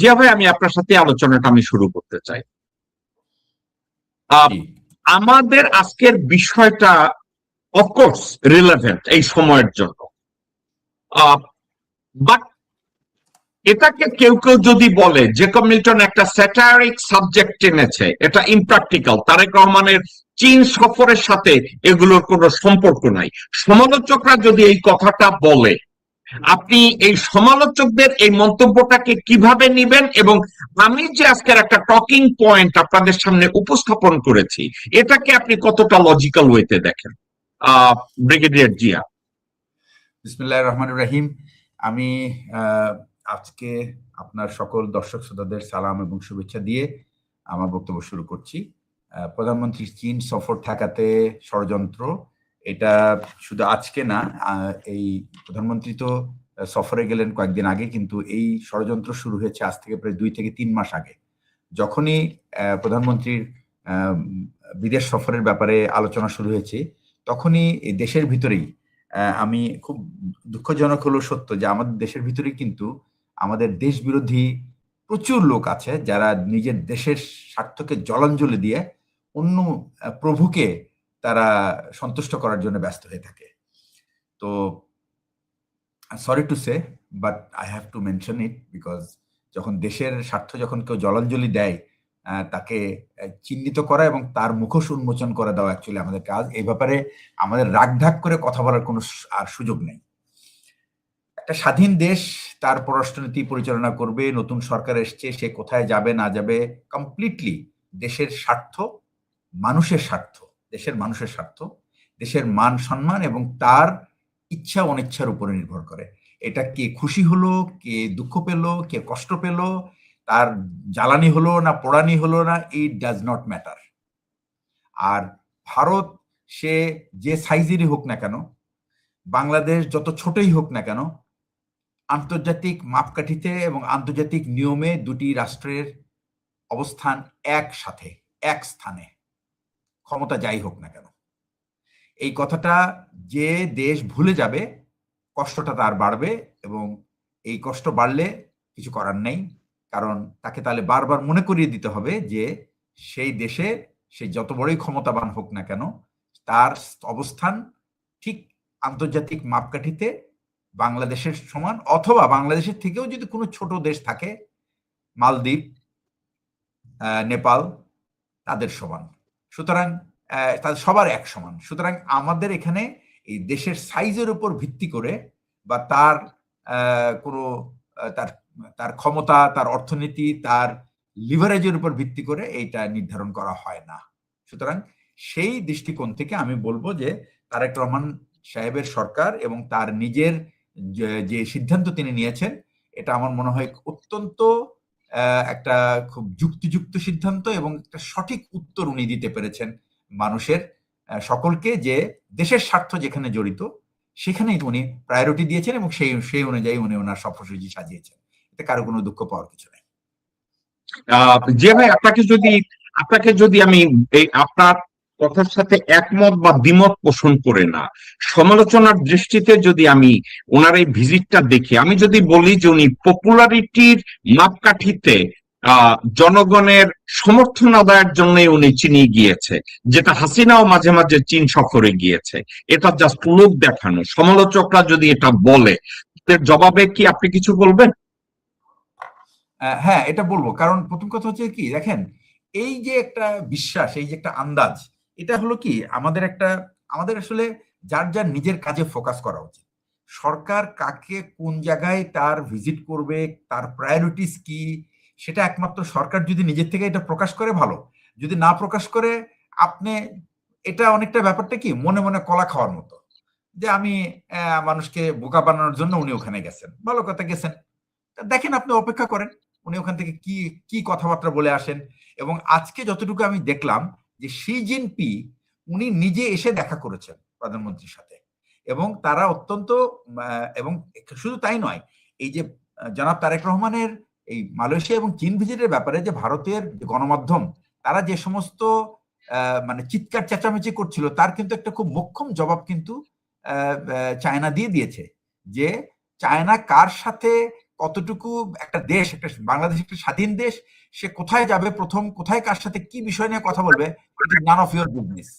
যেভাবে আমি আপনার সাথে আলোচনাটা আমি শুরু করতে চাই। জি আমাদের আজকের বিষয়টা অফকোর্স রিলেভেন্ট এই সময়ের জন্য, বাট এটাকে কেউ কেউ যদি বলে যে মিল্টন একটা স্যাটারিক সাবজেক্ট টেনেছে, এটা ইমপ্র্যাকটিক্যাল, তারেক রহমানের চীন সফরের সাথে এগুলোর কোনো সম্পর্ক নাই, সমালোচকরা যদি এই কথাটা বলে, আপনি এই সমালোচকদের এই মন্তব্যটাকে কিভাবে নিবেন? এবং আমি যে আজকের একটা টকিং পয়েন্ট আপনাদের সামনে উপস্থাপন করেছি, এটাকে আপনি কতটা লজিক্যাল ওয়েতে দেখেন? ব্রিগেডিয়ার জিয়া। বিসমিল্লাহির রহমানির রহিম। আমি আজকে আপনার সকল দর্শক শ্রোতাদের সালাম এবং শুভেচ্ছা দিয়ে আমার বক্তব্য শুরু করছি। প্রধানমন্ত্রীর চীন সফর ঠেকাতে ষড়যন্ত্র, এটা শুধু আজকে না, এই প্রধানমন্ত্রী তো সফরে গেলেন কয়েকদিন আগে, কিন্তু এই ষড়যন্ত্র শুরু হয়েছে আজ থেকে প্রায় 2 থেকে 3 মাস আগে। যখনই প্রধানমন্ত্রীর বিদেশ সফরের ব্যাপারে আলোচনা শুরু হয়েছে, তখনই দেশের ভিতরেই, আমি খুব দুঃখজনক হলো সত্য যে আমাদের দেশের ভিতরেই কিন্তু আমাদের দেশ বিরোধী প্রচুর লোক আছে, যারা নিজের দেশের স্বার্থকে জলাঞ্জলি দিয়ে অন্য প্রভুকে তারা সন্তুষ্ট করার জন্য ব্যস্ত হয়ে থাকে। তো sorry to say, but I have to mention it, because যখন দেশের স্বার্থ যখন কেউ জলাঞ্জলি দেয়, তাকে চিহ্নিত করা এবং তার মুখোশ উন্মোচন করে দেওয়া অ্যাকচুয়ালি আমাদের কাজ। এই ব্যাপারে আমাদের রাগঢাক করে কথা বলার কোনো আর সুযোগ নেই। একটা স্বাধীন দেশ তার পররাষ্ট্রনীতি পরিচালনা করবে, নতুন সরকার এসছে, সে কোথায় যাবে না যাবে কমপ্লিটলি দেশের স্বার্থ, মানুষের স্বার্থ, দেশের মানুষের স্বার্থ, দেশের মান সম্মান এবং তার ইচ্ছা অনিচ্ছার উপরে নির্ভর করে। এটা কে খুশি হলো, কে দুঃখ পেল, কে কষ্ট পেল, তার জ্বালানি হলো না পোড়ানি হলো না, ইট ডাজ নট ম্যাটার। আর ভারত সে যে সাইজেরই হোক না কেন, বাংলাদেশ যত ছোটই হোক না কেন, আন্তর্জাতিক মাপকাঠিতে এবং আন্তর্জাতিক নিয়মে দুটি রাষ্ট্রের অবস্থান একসাথে, এক স্থানে, ক্ষমতা যাই হোক না কেন। এই কথাটা যে দেশ ভুলে যাবে, কষ্টটা তার বাড়বে, এবং এই কষ্ট বাড়লে কিছু করার নেই, কারণ তাকে তাহলে বারবার মনে করিয়ে দিতে হবে যে সেই দেশে সে যত বড়ই ক্ষমতাবান হোক না কেন, তার অবস্থান ঠিক আন্তর্জাতিক মাপকাঠিতে বাংলাদেশের সমান, অথবা বাংলাদেশের থেকেও যদি কোনো ছোট দেশ থাকে, মালদ্বীপ, নেপাল, তাদের সমান। সুতরাং তাদের সবার এক সমান। সুতরাং আমাদের এখানে এই দেশের সাইজের উপর ভিত্তি করে বা তার কোনো তার তার ক্ষমতা, তার অর্থনীতি, তার লিভারেজের উপর ভিত্তি করে এইটা নির্ধারণ করা হয় না। সুতরাং সেই দৃষ্টিকোণ থেকে আমি বলবো যে তারেক রহমান সাহেবের সরকার এবং তার নিজের যে সিদ্ধান্ত তিনি নিয়েছেন, এটা আমার মনে হয় অত্যন্ত একটা খুব যুক্তিযুক্ত সিদ্ধান্ত এবং একটা সঠিক উত্তর উনি দিতে পেরেছেন মানুষের সকলকে, যে দেশের স্বার্থ যেখানে জড়িত সেখানেই উনি প্রায়োরিটি দিয়েছেন এবং সেই অনুযায়ী উনি ওনার সফরসূচি সাজিয়েছেন। এতে কারো কোনো দুঃখ পাওয়ার কিছু নেই। যে ভাই, আপনাকে যদি আমি এই আপনার কথার সাথে একমত বা দ্বিমত পোষণ করে না, সমালোচনার দৃষ্টিতে যদি আমি ওনার এই ভিজিটটা দেখি, আমি যদি বলি যে উনি পপুলারিটির মাপকাঠিতে জনগণের সমর্থন আদায়ের জন্য উনি চীনে গিয়েছে, যেটা হাসিনাও মাঝে মাঝে চীন সফরে গিয়েছে, এটা জাস্ট লোক দেখানো। সমালোচকরা যদি এটা বলে, এর জবাবে কি আপনি কিছু বলবেন? হ্যাঁ, এটা বলবো, কারণ প্রথম কথা হচ্ছে কি, দেখেন, এই যে একটা বিশ্বাস, এই যে একটা আন্দাজ, এটা হলো কি আমাদের আসলে যার যার নিজের কাজে ফোকাস করা উচিত। সরকার কাকে কোন জায়গায় তার ভিজিট করবে, তার প্রায়োরিটিস কি, সেটা একমাত্র সরকার যদি নিজের থেকে এটা প্রকাশ করে ভালো, যদি না প্রকাশ করে আপনি, এটা অনেকটা ব্যাপারটা কি মনে মনে কলা খাওয়ার মতো, যে আমি মানুষকে বোকা বানানোর জন্য উনি ওখানে গেছেন, ভালো কথা গেছেন, দেখেন আপনি অপেক্ষা করেন উনি ওখান থেকে কি কি কথাবার্তা বলে আসেন। এবং আজকে যতটুকু আমি দেখলাম যে শি জিনপি উনি নিজে এসে দেখা করেছেন প্রধানমন্ত্রীর সাথে, এবং তারা অত্যন্ত এবং শুধু তাই নয়, এই যে জনাব তারেক রহমানের এই মালয়েশিয়া এবং চীন ভিজিটের ব্যাপারে যে ভারতের গণমাধ্যম তারা যে সমস্ত মানে চিৎকার চেঁচামেচি করছিল, তার কিন্তু একটা খুব মোক্ষম জবাব কিন্তু চায়না দিয়ে দিয়েছে, যে চায়না কার সাথে কতটুকু একটা দেশ, একটা বাংলাদেশ একটা স্বাধীন দেশ, সে কোথায় যাবে প্রথম, কোথায় কার সাথে কি বিষয় নিয়ে কথা বলবে, it is none of your business.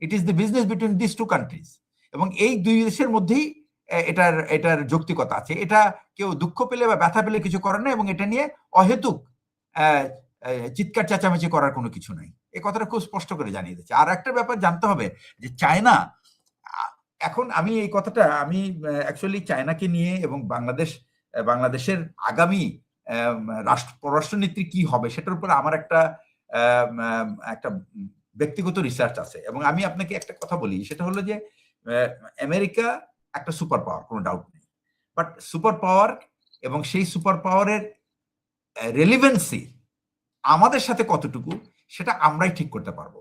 It is the business between this two countries. এবং এই দুই দেশের মধ্যেই এটার যৌক্তিকতা আছে। এটা কেউ দুঃখ পেলে বা ব্যথা পেলে কিছু করে না, এবং এটা নিয়ে অহেতুক চিৎকার চেঁচামেচি করার কোনো কিছু নাই। এই কথাটা খুব স্পষ্ট করে জানিয়ে দিচ্ছে। আর একটা ব্যাপার জানতে হবে যে চায়না, এখন আমি এই কথাটা আমি অ্যাকচুয়ালি চায়নাকে নিয়ে এবং বাংলাদেশের আগামী পররাষ্ট্রনীতি কি হবে সেটার উপর আমার একটা ব্যক্তিগত রিসার্চ আছে। এবং আমি আপনাকে একটা কথা বলি, সেটা হলো যে আমেরিকা একটা সুপার পাওয়ার, কোনো ডাউট নেই, বাট সুপার পাওয়ার এবং সেই সুপার পাওয়ারের রেলিভেন্সি আমাদের সাথে কতটুকু সেটা আমরাই ঠিক করতে পারবো।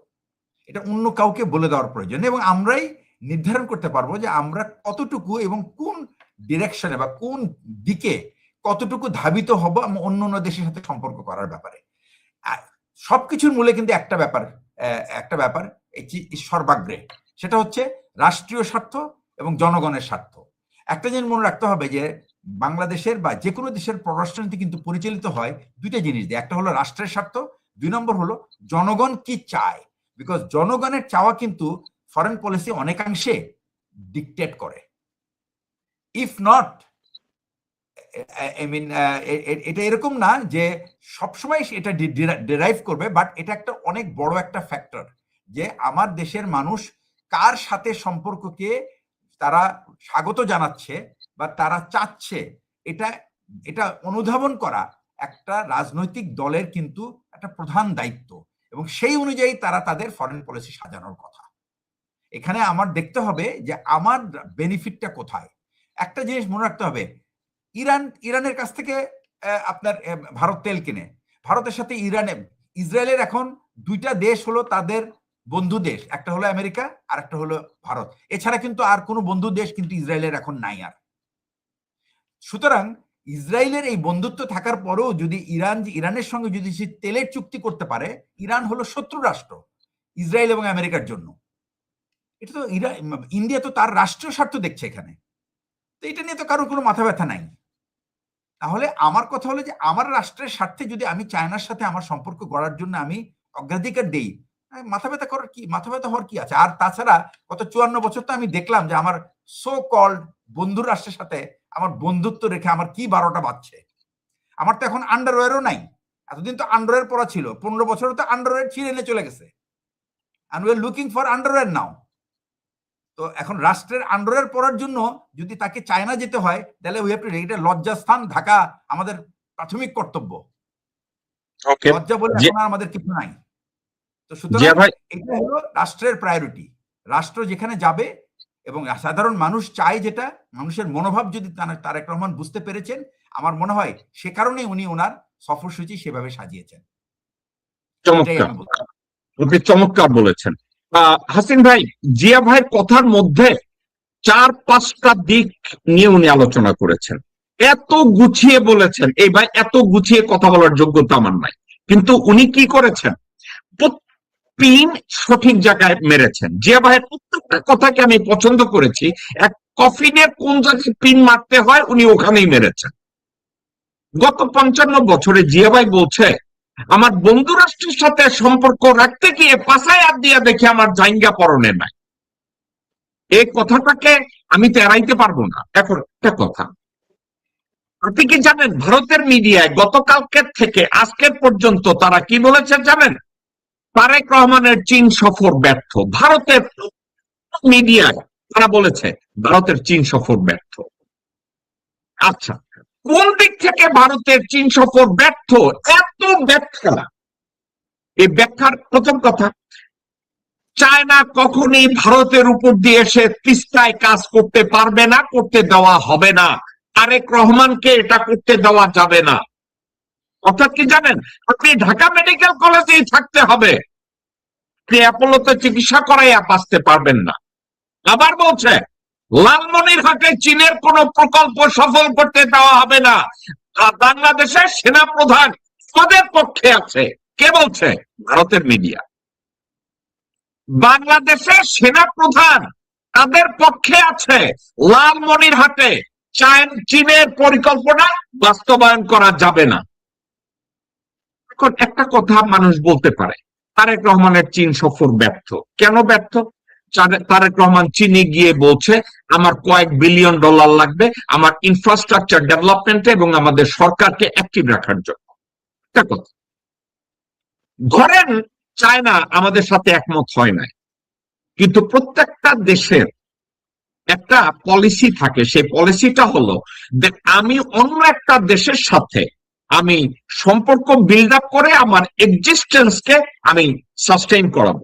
এটা অন্য কাউকে বলে দেওয়ার প্রয়োজন, এবং আমরাই নির্ধারণ করতে পারবো যে আমরা কতটুকু এবং কোন ডিরেকশনে বা কোন দিকে কতটুকু ধাবিত হব অন্য অন্য দেশের সাথে সম্পর্ক করার ব্যাপারে। সবকিছুর মূলে কিন্তু একটা ব্যাপার সর্বাগ্রে, সেটা হচ্ছে রাষ্ট্রীয় স্বার্থ এবং জনগণের স্বার্থ। একটা জিনিস মনে রাখতে হবে যে বাংলাদেশের বা যে কোনো দেশের পররাষ্ট্রনীতি কিন্তু পরিচালিত হয় দুইটা জিনিস দিয়ে। একটা হলো রাষ্ট্রের স্বার্থ, দুই নম্বর হলো জনগণ কি চায়। বিকজ জনগণের চাওয়া কিন্তু ফরেন পলিসি অনেকাংশে ডিকটেট করে। ইফ নট, আই মিন এটা এরকম না যে সবসময় এটা ডিরাইভ করবে, বাট এটা একটা অনেক বড় একটা ফ্যাক্টর যে আমার দেশের মানুষ কার সাথে সম্পর্ককে তারা স্বাগত জানাচ্ছে বা তারা চাচ্ছে, এটা অনুধাবন করা একটা রাজনৈতিক দলের কিন্তু একটা প্রধান দায়িত্ব, এবং সেই অনুযায়ী তারা তাদের ফরেন পলিসি সাজানোর কথা। এখানে আমার দেখতে হবে যে আমার বেনিফিটটা কোথায়। একটা জিনিস মনে রাখতে হবে, ইরানের কাছ থেকে আপনার ভারত তেল কিনে, ভারতের সাথে ইসরায়েলের এখন দুইটা দেশ হলো তাদের বন্ধু দেশ, একটা হলো আমেরিকা আর একটা হলো ভারত। এছাড়া কিন্তু আর কোনো বন্ধু দেশ কিন্তু ইসরায়েলের এখন নাই আর। সুতরাং ইসরায়েলের এই বন্ধুত্ব থাকার পরেও যদি ইরানের সঙ্গে যদি সে তেলের চুক্তি করতে পারে, ইরান হলো শত্রু রাষ্ট্র ইসরায়েল এবং আমেরিকার জন্য। এটা তো ইন্ডিয়া তো তার রাষ্ট্রীয় স্বার্থ দেখছে এখানে, তো এটা নিয়ে তো কারোর কোনো মাথা ব্যথা নাই। তাহলে আমার কথা হলো যে আমার রাষ্ট্রের স্বার্থে যদি আমি চায়নার সাথে আমার সম্পর্ক গড়ার জন্য আমি অগ্রাধিকার দেই, মাথা ব্যথা হওয়ার কি আছে? আর তাছাড়া গত 54 বছর তো আমি দেখলাম যে আমার সো কল্ড বন্ধু রাষ্ট্রের সাথে আমার বন্ধুত্ব রেখে আমার কি 12টা বাজছে। আমার তো এখন আন্ডারওয়্যারও নাই। এতদিন তো আন্ডারওয়্যার পরা ছিল, 15 বছর তো আন্ডারওয়্যার ছিঁড়ে এনে চলে গেছে, and we are looking for underwear now. তো এখন রাষ্ট্রের আন্ডারওয়্যার পরার জন্য যদি তাকে চায়না যেতে হয়, তাহলে উই হ্যাভ টু, এটা লজ্জাস্থান ঢাকা আমাদের প্রাথমিক কর্তব্য। লজ্জা বলে এখন আমাদের কিছু নাই। তো সুতরাং এটা হলো রাষ্ট্রের প্রায়োরিটি। রাষ্ট্র যেখানে যাবে এবং সাধারণ মানুষ চায় যেটা, মানুষের মনোভাব যদি তারেক রহমান বুঝতে পেরেছেন, আমার মনে হয় সে কারণেই উনি ওনার সফরসূচি সেভাবে সাজিয়েছেন। চমৎকার বলেছেন হাসিন ভাই। জিয়া ভাইয়ের কথার মধ্যে 4-5টা দিক নিয়ে উনি আলোচনা করেছেন, এত গুছিয়ে বলেছেন। এই ভাই এত গুছিয়ে কথা বলার যোগ্যতা আমার নাই, কিন্তু উনি কি করেছেন, পিন সঠিক জায়গায় মেরেছেন। জিয়া ভাইয়ের প্রত্যেকটা কথাকে আমি পছন্দ করেছি। এক কফিনের কোন জায়গায় পিন মারতে হয় উনি ওখানেই মেরেছেন। গত 55 বছরে জিয়া ভাই বলছে আমার বন্ধু রাষ্ট্রের সাথে সম্পর্ক রাখতে গিয়ে পাশায় হাত দিয়ে দেখি আমার জাইঙ্গা পরনে নাই। এই কথাটাকে আমি তো এড়াইতে পারবো না। এখন একটা কথা, আপনি কি জানেন ভারতের মিডিয়ায় গতকালকের থেকে আজকের পর্যন্ত তারা কি বলেছে জানেন? তারেক রহমানের চীন সফর ব্যর্থ। ভারতের মিডিয়ায় তারা বলেছে ভারতের চীন সফর ব্যর্থ। আচ্ছা, কোন দিক থেকে ভারতের চীন সফর ব্যর্থ? এত ব্যাখ্যা। এই ব্যাখ্যার প্রথম কথা, চায়না কখনই ভারতের উপর দিয়ে এসে তিস্তায় কাজ করতে পারবে না, করতে দেওয়া হবে না। তারেক রহমানকে এটা করতে দেওয়া যাবে না। অর্থাৎ কি জানেন, আপনি ঢাকা মেডিকেল কলেজেই থাকতে হবে, আপনি অ্যাপোলোতে চিকিৎসা করাইয়া বাঁচতে পারবেন না। আবার বলছে লালমনিরহাটে চীনের কোন প্রকল্প সফল করতে দেওয়া হবে না। বাংলাদেশের সেনা প্রধান তাদের পক্ষে আছে। কে বলছে? ভারতের মিডিয়া। বাংলাদেশের সেনা প্রধান তাদের পক্ষে আছে লালমনিরহাটে চীনের পরিকল্পনা বাস্তবায়ন করা যাবে না। এখন একটা কথা মানুষ বলতে পারে, তারেক রহমানের চীন সফর ব্যর্থ। কেন ব্যর্থ? তারেক রহমান চীনে গিয়ে বলছে আমার কয়েক বিলিয়ন ডলার লাগবে আমার ইনফ্রাস্ট্রাকচার ডেভেলপমেন্টে এবং আমাদের সরকারকে অ্যাক্টিভ রাখার জন্য। একটা কথা, ধরেন চায়না আমাদের সাথে একমত হয় নাই, কিন্তু প্রত্যেকটা দেশের একটা পলিসি থাকে, সেই পলিসিটা হলো যে আমি অন্য একটা দেশের সাথে আমি সম্পর্ক বিল্ড আপ করে আমার এক্সিস্টেন্সকে আমি সাস্টেইন করাবো।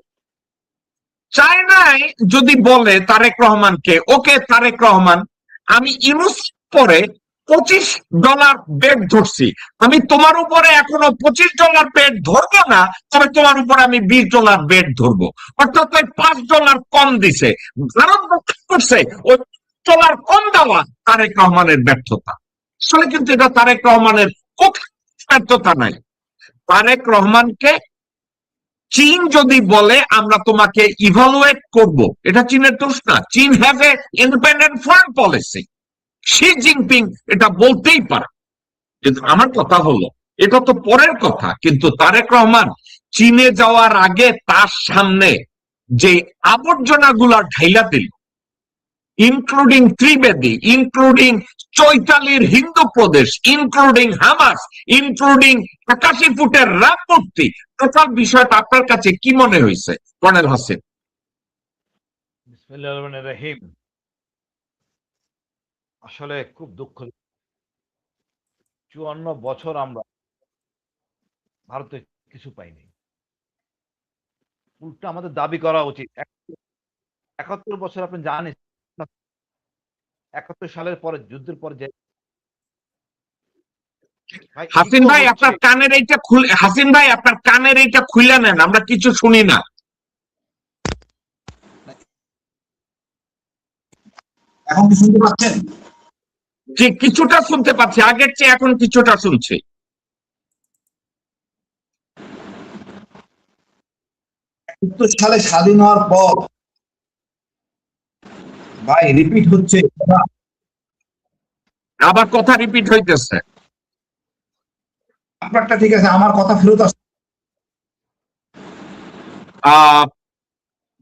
চায়নায় যদি বলে তারেক রহমানকে, ওকে তারেক রহমান, আমি ইউনুস পরে $25 বেড ধরছি, আমি তোমার উপরে এখনো $25 বেড ধরবো না, তবে তোমার উপরে আমি $20 বেড ধরবো। অর্থাৎ $5 কম দিছে। ভারত করছে ওই $5 কম দেওয়া তারেক রহমানের ব্যর্থতা। আসলে কিন্তু এটা তারেক রহমানের ব্যর্থতা নাই। তারেক রহমানকে চীন যদি বলে আমরা তোমাকে ইভালুয়েট করব, এটা চীনের দোষ না। চীন have a independent foreign policy, Xi Jinping এটা বলতেই পারে। কিন্তু আমার কথা হলো, এটা তো পরের কথা, কিন্তু তারেক রহমান চীনে যাওয়ার আগে তার সামনে যে আবর্জনাগুলা ঢাইলা দিল, ইনক্লুডিং ত্রিবেদী, ইনক্লুডিং চৈতালির হিন্দু প্রদেশ, ইনক্লুডিং হামাস, ইনক্লুডিং 81 ফুটের রাম মূর্তি, টোটাল বিষয়টা আপনার কাছে কি মনে হয়েছে কর্নেল হাসিন? বিসমিল্লাহির রহমানির রহিম। আসলে খুব দুঃখ, 54 বছর আমরা ভারতে কিছু পাইনি। উল্টা আমাদের দাবি করা উচিত। 71 বছর আপনি জানেন, 71 সালের পরে, যুদ্ধের পরে যে হাসিন ভাই আপনার কানের এইটা খুলে, হাসিন ভাই আপনার কানের এইটা খুলে নেন, আমরা কিছু শুনি না। এখন কি শুনতে পাচ্ছেন? যে কিছুটা শুনতে পাচ্ছি, আগের চেয়ে এখন কিছুটা শুনছি। সালে স্বাধীন হওয়ার পর ভাই রিপিট হচ্ছে, আবার কথা রিপিট হইতেছে। আপনারটা ঠিক আছে, আমার কথা ফেরত আসছে।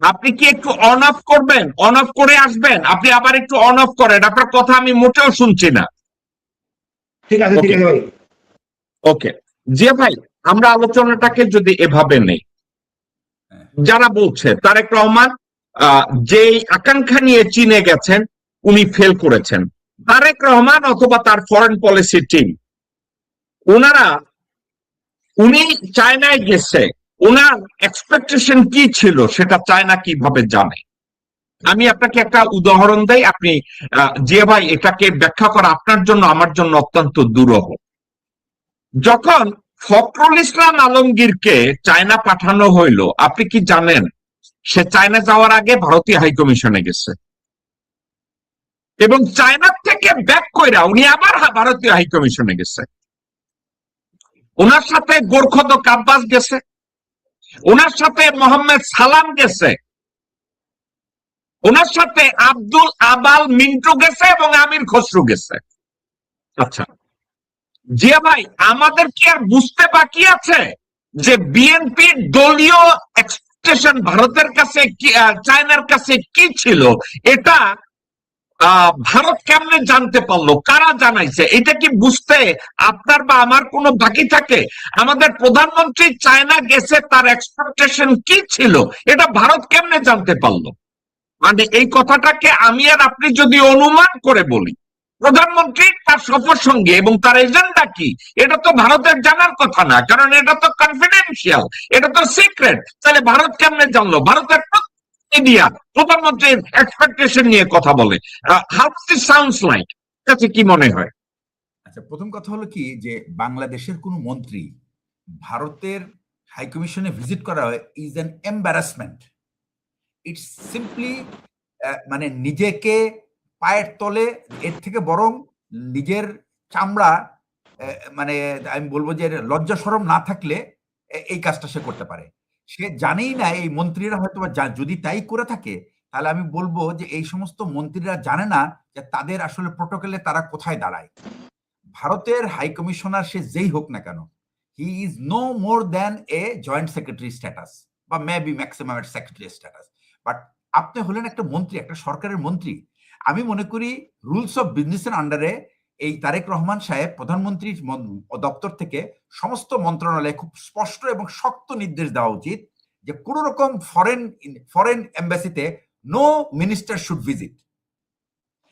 আপনি কি একটু অন অফ করবেন? অন অফ করে আসবেন, আপনি আবার একটু অন অফ করেন, আপনার কথা আমি মোটেও শুনছি না। ঠিক আছে, ঠিক আছে ভাই। ওকে জি ভাই, আমরা আলোচনাটাকে যদি এভাবে নেই, যারা বলছে তারেক রহমান যেই আকাঙ্ক্ষা নিয়ে চীনে গেছেন উনি ফেল করেছেন, তারেক রহমান অথবা তার ফরেন পলিসি টিম, উনি চায়নায় গেছে, ওনার এক্সপেকটেশন কি ছিল সেটা চায়না কিভাবে জানে? আমি আপনাকে একটা উদাহরণ দেই, আপনি জিয়া ভাই এটাকে ব্যাখ্যা করা আপনার জন্য আমার জন্য অত্যন্ত দুরূহ। যখন ফখরুল ইসলাম আলমগীরকে চায়না পাঠানো হইলো, আপনি কি জানেন সে চায়না যাওয়ার আগে ভারতীয় হাইকমিশনে গেছে এবং চায়নার থেকে ব্যাক কইরা উনি আবার ভারতীয় হাইকমিশনে গেছে। ওনার সাথে গোরখদক আব্বাস গেছে, ওনার সাথে মোহাম্মদ সালাম গেছে, ওনার সাথে আব্দুল আবাল মিন্টু গেছে এবং আমির খসরু গেছে। আচ্ছা জিয়া ভাই, আমাদের কি আর বুঝতে বাকি আছে যে বিএনপির দলীয় এক্সপেকটেশন ভারতের কাছে চায়নার কাছে কি ছিল? এটা ভারত কেমনে জানতে পারলো, কারা জানাইছে? এটা কি বুঝতে আপনার বা আমার কোনো বাকি থাকে? আমাদের প্রধানমন্ত্রী চায়না গেছে, তার এক্সপেকটেশন কি ছিল, এটা ভারত কেমনে জানতে পারলো? মানে এই কথাটাকে আমি আর আপনি যদি অনুমান করে বলি, প্রধানমন্ত্রী তার সফর সঙ্গে এবং তার এজেন্ডা কি, এটা তো ভারতের জানার কথা না, কারণ এটা তো কনফিডেন্সিয়াল, এটা তো সিক্রেট। তাহলে ভারত কেমনে জানলো? ভারতের মিডিয়া প্রধানমন্ত্রীর এক্সপেকটেশন নিয়ে কথা বলে। How does it sounds like? কাছে কি মনে হয়? আচ্ছা, প্রথম কথা হলো কি যে বাংলাদেশের কোনো মন্ত্রী ভারতের হাইকমিশনে ভিজিট করা হয় is an embarrassment. It's simply মানে নিজেকে পায়ের তলে, এর থেকে বরং নিজের চামড়া মানে আমি বলবো যে লজ্জা শরম না থাকলে এই কাজটা সে করতে পারে। সে জানেই না, এই মন্ত্রীরা হয়তো যদি তাই করে থাকে তাহলে আমি বলবো যে এই সমস্ত মন্ত্রীরা জানে না যে তাদের আসলে প্রোটোকলে তারা কোথায় দাঁড়ায়। ভারতের হাই কমিশনার সে যেই হোক না কেন, he is no more than a joint secretary status বা maybe maximum secretary status. But আপনি হলেন একটা মন্ত্রী, একটা সরকারের মন্ত্রী। আমি মনে করি রুলস অফ বিজনেসের আন্ডারে এই তারেক রহমান সাহেব প্রধানমন্ত্রীর দপ্তর থেকে সমস্ত মন্ত্রণালয়ে খুব স্পষ্ট এবং শক্ত নির্দেশ দেওয়া উচিত যে কোন রকম ফরেন এম্বাসিতে নো মিনিস্টার শুড ভিজিট,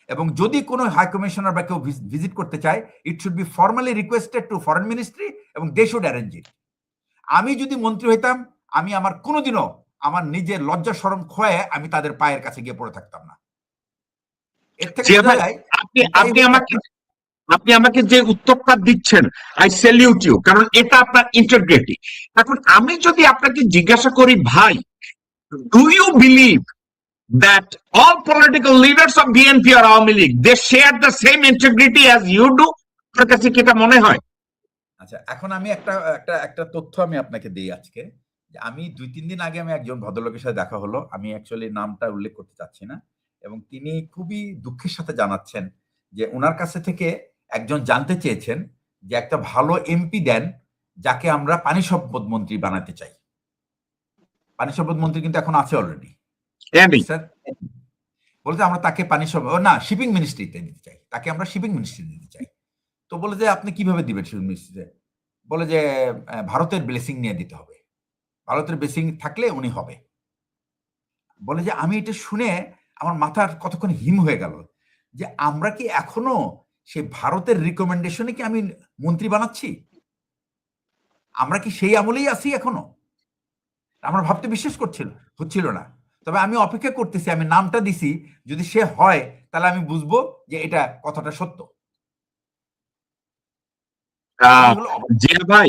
এবং যদি কোনো হাই কমিশনার বা কেউ ভিজিট করতে চায়, it should be formally requested to foreign ministry এবং দে শুড অ্যারেঞ্জ ইট। আমি যদি মন্ত্রী হইতাম, আমি আমার কোনোদিনও আমার নিজের লজ্জা শরম খোয়ে আমি তাদের পায়ের কাছে গিয়ে পড়ে থাকতাম না। এর থেকে বোঝা যায় আপনি আমাকে যে উত্তরটা দিচ্ছেন, আই স্যালিউট ইউ, কারণ এটা আপনার ইন্টিগ্রিটি। এখন আমি যদি আপনাকে জিজ্ঞাসা করি, ভাই, do you believe that all political leaders of BNP or Awaमी League, they share the same integrity as you do? আপনার কাছে কি এটা মনে হয়? আচ্ছা, এখন আমি একটা তথ্য আমি আপনাকে দিই আজকে। যে আমি 2-3 দিন আগে আমি একজন ভদ্রলোকের সাথে দেখা হলো, আমি অ্যাকচুয়ালি নামটা উল্লেখ করতে চাচ্ছি না, এবং তিনি খুবই দুঃখের সাথে জানাচ্ছেন যে ওনার কাছে থেকে একজন জানতে চেয়েছেন যে একটা ভালো এমপি দেন যাকে আমরা পানি সম্পদ মন্ত্রী বানাতে চাই। পানি সম্পদ মন্ত্রী কিন্তু এখন আছে অলরেডি, স্যার। বলতে আমরা তাকে পানি সম্পদ না, শিপিং মিনিস্ট্রিতে দিতে চাই, তাকে আমরা শিপিং মিনিস্ট্রি দিতে চাই। তো বলে যে আপনি কিভাবে দিবেন শিপিং মিনিস্ট্রিতে? বলে যে ভারতের ব্লেসিং নিয়ে দিতে হবে, ভারতের ব্লেসিং থাকলে উনি হবে। বলে যে আমি এটা শুনে আমার মাথার কতক্ষণ হিম হয়ে গেল যে আমরা কি এখনো সেই ভারতের রিকমেন্ডেশনে কি আমি মন্ত্রী বানাচ্ছি? আমরা কি সেই আমলেই আছি এখনো? আমরা ভাবতে বিশ্বাস হচ্ছিল না। তবে আমি অপেক্ষা করতেছি, আমি নামটা দিছি, যদি সে হয় তাহলে আমি বুঝবো যে এটা কথাটা সত্য।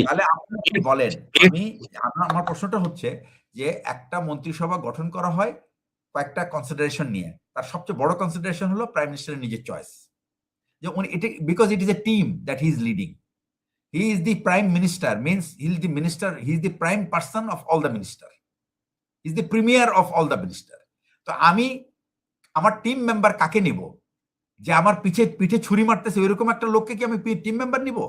তাহলে আপনি বলেন, আমার প্রশ্নটা হচ্ছে যে একটা মন্ত্রিসভা গঠন করা হয় কয়েকটা কনসিডারেশন নিয়ে, তার সবচেয়ে বড় কনসিডারেশন হলো প্রাইম মিনিস্টারের নিজের চয়েস। যে because it is a team that he is leading, he is the prime minister, means he is the minister, he is the prime person of all the minister, he is the premier of all the minister. তো আমি আমার team member কাকে নিব? যে আমার পিঠে ছুরি মারতেছে ওইরকম একটা লোককে কি আমি টিম মেম্বার নিব?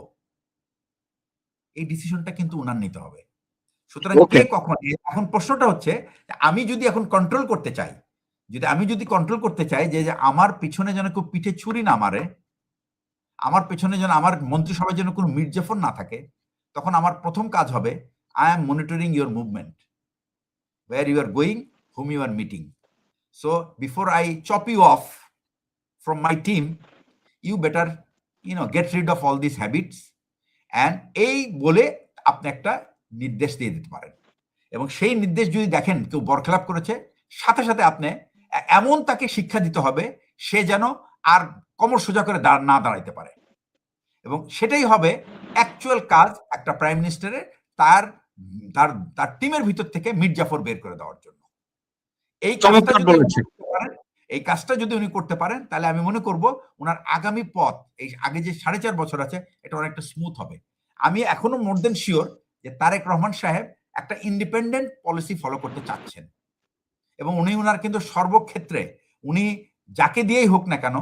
এই ডিসিশনটা কিন্তু উনার নিতে হবে। সুতরাং কে কখন, এখন প্রশ্নটা হচ্ছে আমি যদি এখন কন্ট্রোল করতে চাই, যে আমার পিছনে যেন কেউ পিঠে ছুরি না মারে, আমার পেছনে যেন, আমার মন্ত্রিসভায় যেন কোনো মির্জাফর না থাকে, তখন আমার প্রথম কাজ হবে I am monitoring your movement, where you are going, whom you are meeting. So before I chop you off from my team, you better get rid of all these habits. And এই বলে আপনি একটা নির্দেশ দিয়ে দিতে পারেন, এবং সেই নির্দেশ যদি দেখেন কেউ বরখেলাপ করেছে, সাথে সাথে আপনি এমন তাকে শিক্ষা দিতে হবে সে যেন আর কোমর সোজা করে না দাঁড়াইতে পারে। এবং সেটাই হবে অ্যাকচুয়াল কাজ একটা প্রাইম মিনিস্টারের, তার টিমের ভিতর থেকে মির্জাফর বের করে দেওয়ার জন্য। এই কাজটা যদি উনি করতে পারেন, তাহলে আমি মনে করব ওনার আগামী পথ, এই আগে যে 4.5 বছর আছে, এটা অনেকটা স্মুথ হবে। আমি এখনো মোর দেন শিওর যে তারেক রহমান সাহেব একটা ইন্ডিপেন্ডেন্ট পলিসি ফলো করতে চাচ্ছেন, এবং উনি ওনার কিন্তু সর্বক্ষেত্রে উনি যাকে দিয়েই হোক না কেন,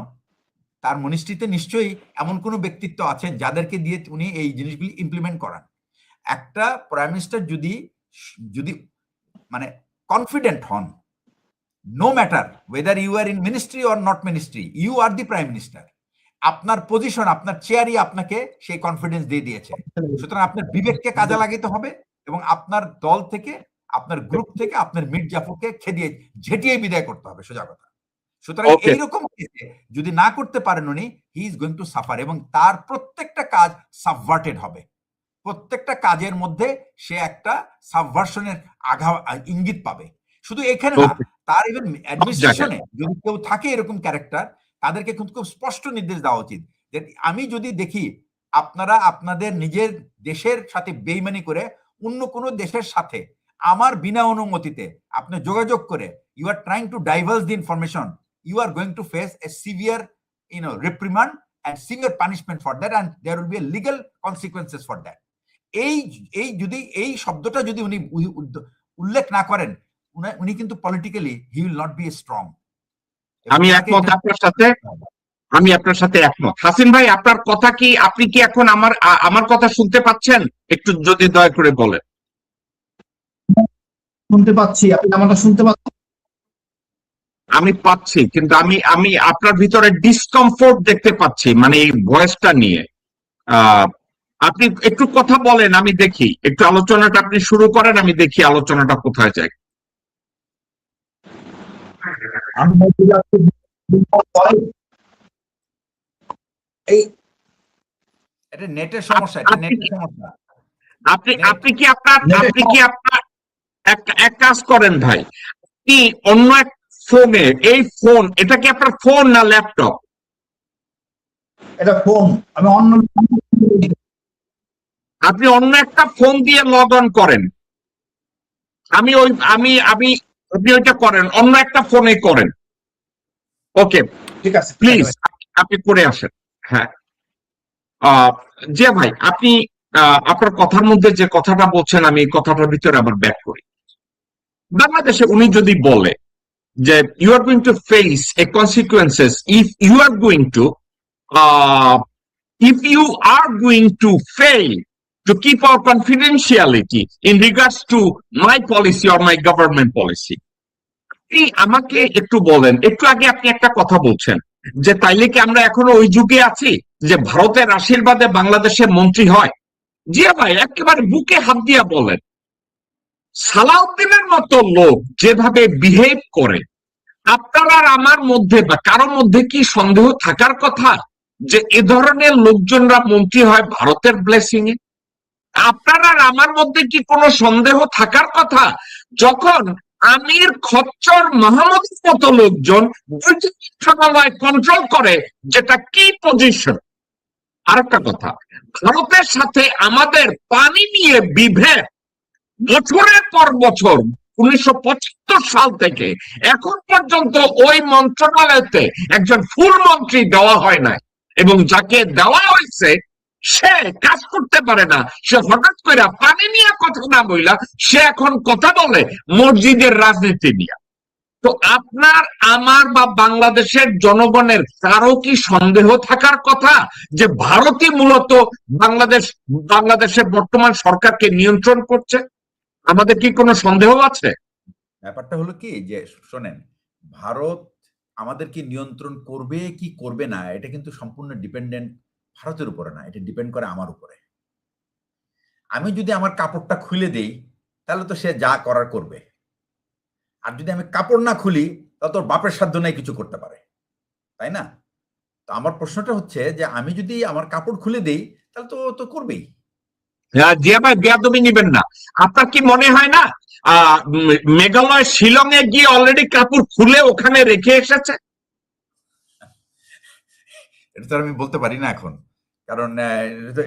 তার মিনিস্ট্রিতে নিশ্চয়ই এমন কোনো ব্যক্তিত্ব আছেন যাদেরকে দিয়ে উনি এই জিনিসগুলি ইমপ্লিমেন্ট করান। একটা প্রাইম মিনিস্টার যদি মানে কনফিডেন্ট হন, no matter whether you are in ministry or not ministry, you are the prime minister, আপনার পজিশন, আপনার চেয়ারই আপনাকে সেই কনফিডেন্স দিয়ে দিয়েছে। সুতরাং আপনার বিবেককে কাজে লাগাতে হবে, এবং আপনার দল থেকে, আপনার গ্রুপ থেকে আপনার মির্জাফরকে ঝেঁটিয়ে বিদায় করতে হবে, সোজা কথা। সুতরাং এইরকম যদি না করতে পারেন উনি, he is going to suffer, এবং তার প্রত্যেকটা কাজ সাবভার্টেড হবে। প্রত্যেকটা কাজের মধ্যে সে একটা সাবভার্সনের ইঙ্গিত পাবে। শুধু এখানে না, তার ইভেন অ্যাডমিনিস্ট্রেশনে যদি কেউ থাকে এরকম ক্যারেক্টার, তাদেরকে কিন্তু খুব স্পষ্ট নির্দেশ দেওয়া উচিত যে আমি যদি দেখি আপনারা আপনাদের নিজের দেশের সাথে বেইমানি করে অন্য কোনো দেশের সাথে আমার বিনা অনুমতিতে আপনি যোগাযোগ করে you are trying to diverse the information, you are going to face a severe reprimand and severe punishment for that, and there will be a legal consequences for that. এই শব্দটা যদি উনি উল্লেখ না করেন, উনি কিন্তু politically he will not be strong. আমি একমত আপনার সাথে, আমি আপনার সাথে একমত। হাসিন ভাই, আপনার কথা কি, আপনি কি এখন আমার কথা শুনতে পাচ্ছেন? একটু যদি দয়া করে বলেন। শুনতে পাচ্ছি, আপনি আমারটা শুনতে পাচ্ছেন? আমি পাচ্ছি, কিন্তু আমি আমি আপনার ভিতরে ডিসকমফোর্ট দেখতে পাচ্ছি, মানে এই ভয়েসটা নিয়ে। আপনি একটু কথা বলেন, আমি দেখি, একটু আলোচনাটা আপনি শুরু করেন, আমি দেখি আলোচনাটা কোথায় যায়। আমি বলতে যাচ্ছি, এই এটা নেটের সমস্যা, এটা নেটের সমস্যা। আপনি কি আপনার এক কাজ করেন ভাই, আপনি অন্য এক ফোনে, এই ফোন, এটা কি আপনার ফোন না ল্যাপটপ? এটা ফোন, আমি আপনি অন্য একটা ফোন দিয়ে লগ অন করেন। আমি আপনি ওইটা করেন, অন্য একটা ফোনে করেন। ওকে, ঠিক আছে, প্লিজ আপনি করে আসেন। হ্যাঁ, জিয়া ভাই, আপনি আপনার কথার মধ্যে যে কথাটা বলছেন, আমি এই কথাটার ভিতরে আবার ব্যাক করি। বাংলাদেশে উনি যদি বলে যে you are going to face a consequences if you are going to if you are going to fail to keep our confidentiality in regards to my policy or my government policy, আপনি আমাকে একটু বলেন, একটু আগে আপনি একটা কথা বলছেন যে তাইলে কি আমরা এখনো ওই যুগে আছি যে ভারতের আশীর্বাদে বাংলাদেশের মন্ত্রী হয়? জিয়া ভাই, একেবারে বুকে হাত দিয়া বলেন, সালাউদ্দিনের মতো লোক যেভাবে বিহেভ করে, আপনার আর আমার মধ্যে বা কারোর মধ্যে কি সন্দেহ থাকার কথা যে এ ধরনের লোকজনরা মন্ত্রী হয় ভারতের ব্লেসিং এ? আপনার আর আমার মধ্যে কি কোনো সন্দেহ থাকার কথা যখন আমির খচ্চর মাহমুদের মতো লোকজন মন্ত্রণালয় কন্ট্রোল করে, যেটা কি পজিশন? আরেকটা কথা, ভারতের সাথে আমাদের পানি নিয়ে বিভেদ বছরের পর বছর 1975 সাল থেকে এখন পর্যন্ত ওই মন্ত্রণালয়তে একজন ফুল মন্ত্রী দেওয়া হয় নাই, এবং যাকে দেওয়া হয়েছে সে কাজ করতে পারে না। সে হঠাৎ করে পানি নিয়ে কথা না বইলা সে এখন কথা বলে মসজিদের রাজনীতি নিয়ে। তো আপনার, আমার বা বাংলাদেশের জনগণের কারো কি সন্দেহ থাকার কথা যে ভারতই মূলত বাংলাদেশের বর্তমান সরকারকে নিয়ন্ত্রণ করছে? আমাদের কি কোনো সন্দেহ আছে? ব্যাপারটা হলো কি যে শোনেন, ভারত আমাদেরকে নিয়ন্ত্রণ করবে কি করবে না এটা কিন্তু সম্পূর্ণ ডিপেন্ডেন্ট ভারতের উপরে না, এটা ডিপেন্ড করে আমার উপরে। আমি যদি আমার কাপড়টা খুলে দেই তাহলে তো সে যা করার করবে, আর যদি আমি কাপড় না খুলি তাহলে তোর বাপের সাধ্য নাই কিছু করতে পারে, তাই না? তো আমার প্রশ্নটা হচ্ছে যে আমি যদি আমার কাপড় খুলে দেই তাহলে তো তো করবেই। জিয়া ভাই, বেয়াদবি নিবেন না। আপনার কি মনে হয় না মেঘালয় শিলং এ গিয়ে অলরেডি কাপড় খুলে ওখানে রেখে এসেছে? এটা তো আমি বলতে পারি না এখন, কারণ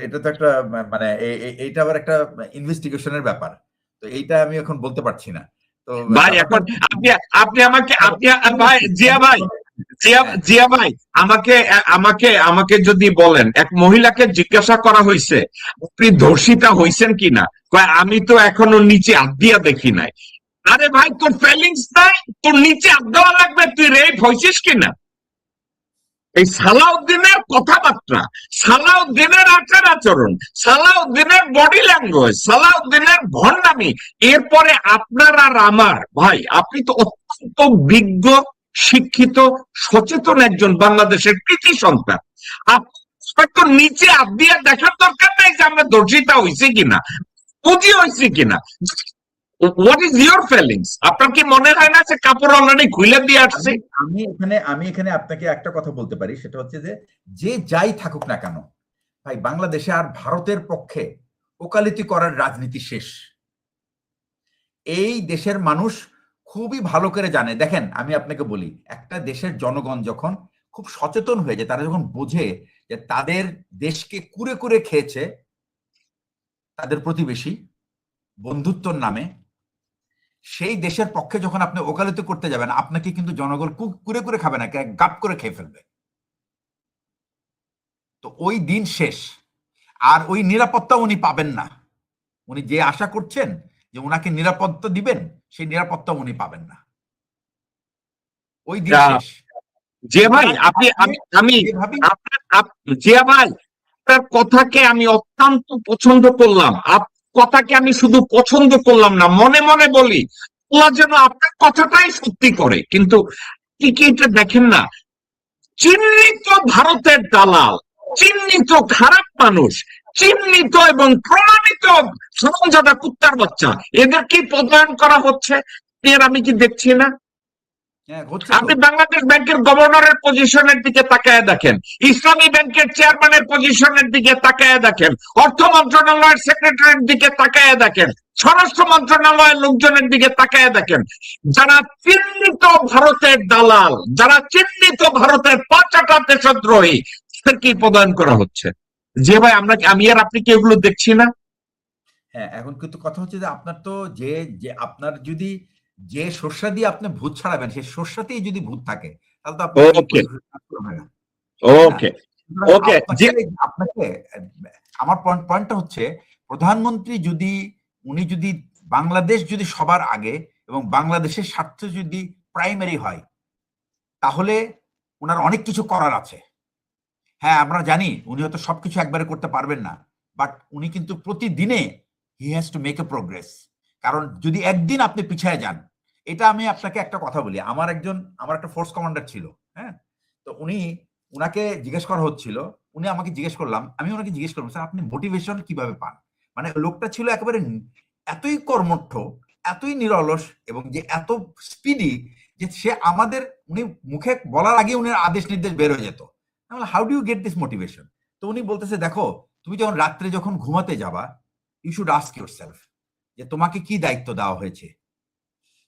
এটা তো একটা মানে এইটা আবার একটা ইনভেস্টিগেশনের ব্যাপার, তো এইটা আমি এখন বলতে পারছি না। তো ভাই এখন আপনি আমাকে ভাই জিয়া ভাই, আমাকে যদি বলেন, এক মহিলাকে জিজ্ঞাসা করা হয়েছে আপনি ধর্ষিতা হয়েছেন কিনা, আমি তো এখনো নিচে হাত দিয়া দেখি নাই। আরে ভাই, তোর ফিলিংস নাই, তোর নিচে হাত দেওয়া লাগবে, তুই রেপ হয়েছিস কিনা? এই সালাউদ্দিনের কথাবার্তা, সালাউদ্দিনের আচার আচরণ, সালাউদ্দিনের বডি ল্যাঙ্গুয়েজ, সালাউদ্দিনের ভণ্ডামি, এরপরে আপনার আর আমার, ভাই আপনি তো অত্যন্ত বিজ্ঞ, শিক্ষিত, সচেতন একজন বাংলাদেশের কৃতি সন্তান। আপনার তো নিচে হাত দিয়ে দেখার দরকার নাই যে আমরা ধর্ষিতা হয়েছি কিনা, পুঁজি হয়েছি কিনা। What is your feelings? আপনার কি মনে হয় না যে কাপড় অলরেডি খুলে দিয়ে আসছে? আমি এখানে আপনাকে একটা কথা বলতে পারি, সেটা হচ্ছে যে যাই থাকুক না কেন ভাই, বাংলাদেশে আর ভারতের পক্ষে ওকালতি করার রাজনীতি শেষ। এই দেশের মানুষ খুবই ভালো করে জানে। দেখেন, আমি আপনাকে বলি, একটা দেশের জনগণ যখন খুব সচেতন হয়ে যায়, তারা যখন বোঝে যে তাদের দেশকে কুরে কুরে খেয়েছে তাদের প্রতিবেশী বন্ধুত্বর নামে, সেই দেশের পক্ষে যখন আপনি ওকালতি করতে যাবেন, আপনাকে কিন্তু জনগণ কুরে কুরে খাবে না, গাপ করে খেয়ে ফেলবে। তো ওই দিন শেষ, আর ওই নিরাপত্তা উনি পাবেন না। উনি যে আশা করছেন যে ওনাকে নিরাপত্তা দিবেন, সেই নিরাপত্তা উনি পাবেন না। ওই দিন যা- শেষ। জিয়া ভাই আমি জিয়া ভাই আপনার কথাকে আমি অত্যন্ত পছন্দ করলাম, কথাকে আমি শুধু পছন্দ করলাম না, মনে মনে বলি আল্লাহ যেন আপনার কথাটাই সত্যি করে। কিন্তু কি কি এটা দেখেন না, চিহ্নিত ভারতের দালাল, চিহ্নিত খারাপ মানুষ, চিহ্নিত এবং প্রমাণিত হারামজাদা কুত্তার বাচ্চা, এদেরকে পদায়ন করা হচ্ছে। এর আমি কি দেখছি না? হ্যাঁ, হচ্ছে আপনি তো। বাংলাদেশ ব্যাংকের গভর্নরের পজিশনের দিকে তাকায় দেখেন, ইসলামী ব্যাংকের চেয়ারম্যানের পজিশনের দিকে তাকায় দেখেন, অর্থ মন্ত্রণালয়ের সেক্রেটারির দিকে তাকায় দেখেন, স্বরাষ্ট্র মন্ত্রণালয়ের লোকজনের দিকে তাকায় দেখেন। যারা চিহ্নিত ভারতের দালাল, যারা চিহ্নিত ভারতের পাঁচাটা দেশদ্রোহী, তাদেরকেই পদায়ন করা হচ্ছে। যে ভাই আমি আর আপনি কি এগুলো দেখছি না? হ্যাঁ, এখন কিন্তু কথা হচ্ছে যে আপনার তো যে আপনার যদি যে সর্ষা দিয়ে আপনি ভূত ছাড়াবেন, সেই সর্ষাতেই যদি ভূত থাকে, তাহলে তো আপনি ওকে না। ওকে ওকে জি আপনাকে আমার পয়েন্টটা হচ্ছে, প্রধানমন্ত্রী যদি বাংলাদেশ যদি সবার আগে এবং বাংলাদেশের স্বার্থ যদি প্রাইমারি হয়, তাহলে ওনার অনেক কিছু করার আছে। হ্যাঁ, আমরা জানি উনি হয়তো সবকিছু একবারে করতে পারবেন না, বাট উনি কিন্তু প্রতিদিনে he has to make a progress. কারণ যদি একদিন আপনি পিছিয়ে যান, এটা আমি আপনাকে একটা কথা বলি, আমার একটা ফোর্স কমান্ডার ছিল, হ্যাঁ, তো উনাকে জিজ্ঞেস করা হচ্ছিল, আমি ওনাকে জিজ্ঞেস করলাম, স্যার আপনি মোটিভেশন কিভাবে পান? মানে লোকটা ছিল একেবারে এতই কর্মঠ, এতই নিরলস এবং যে এত স্পিডি যে উনি মুখে বলার আগে উনি আদেশ নির্দেশ বের হয়ে যেত। How do you get this motivation? তো উনি বলতেছে, দেখো তুমি রাত্রে যখন ঘুমাতে যাবা, ইউ শুড আস্ক ইউরসেলফ যে তোমাকে কি দায়িত্ব দেওয়া হয়েছে।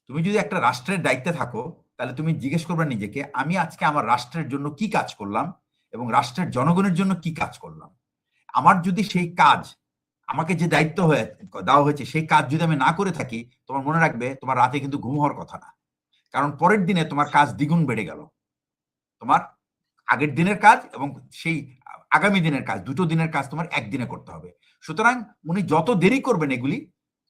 তুমি যদি একটা রাষ্ট্রের দায়িত্বে থাকো, তাহলে তুমি জিজ্ঞেস করবে নিজেকে, আমি আজকে আমার রাষ্ট্রের জন্য কি কাজ করলাম এবং রাষ্ট্রের জনগণের জন্য কি কাজ করলাম। আমার যদি সেই কাজ, আমাকে যে দায়িত্ব দেওয়া হয়েছে, সেই কাজ যদি আমি না করে থাকি, তোমার মনে রাখবে তোমার রাতে কিন্তু ঘুম হওয়ার কথা না। কারণ পরের দিনে তোমার কাজ দ্বিগুণ বেড়ে গেল। তোমার আগের দিনের কাজ এবং সেই আগামী দিনের কাজ, দুটো দিনের কাজ তোমার একদিনে করতে হবে। সুতরাং উনি যত দেরি করবেন এগুলি,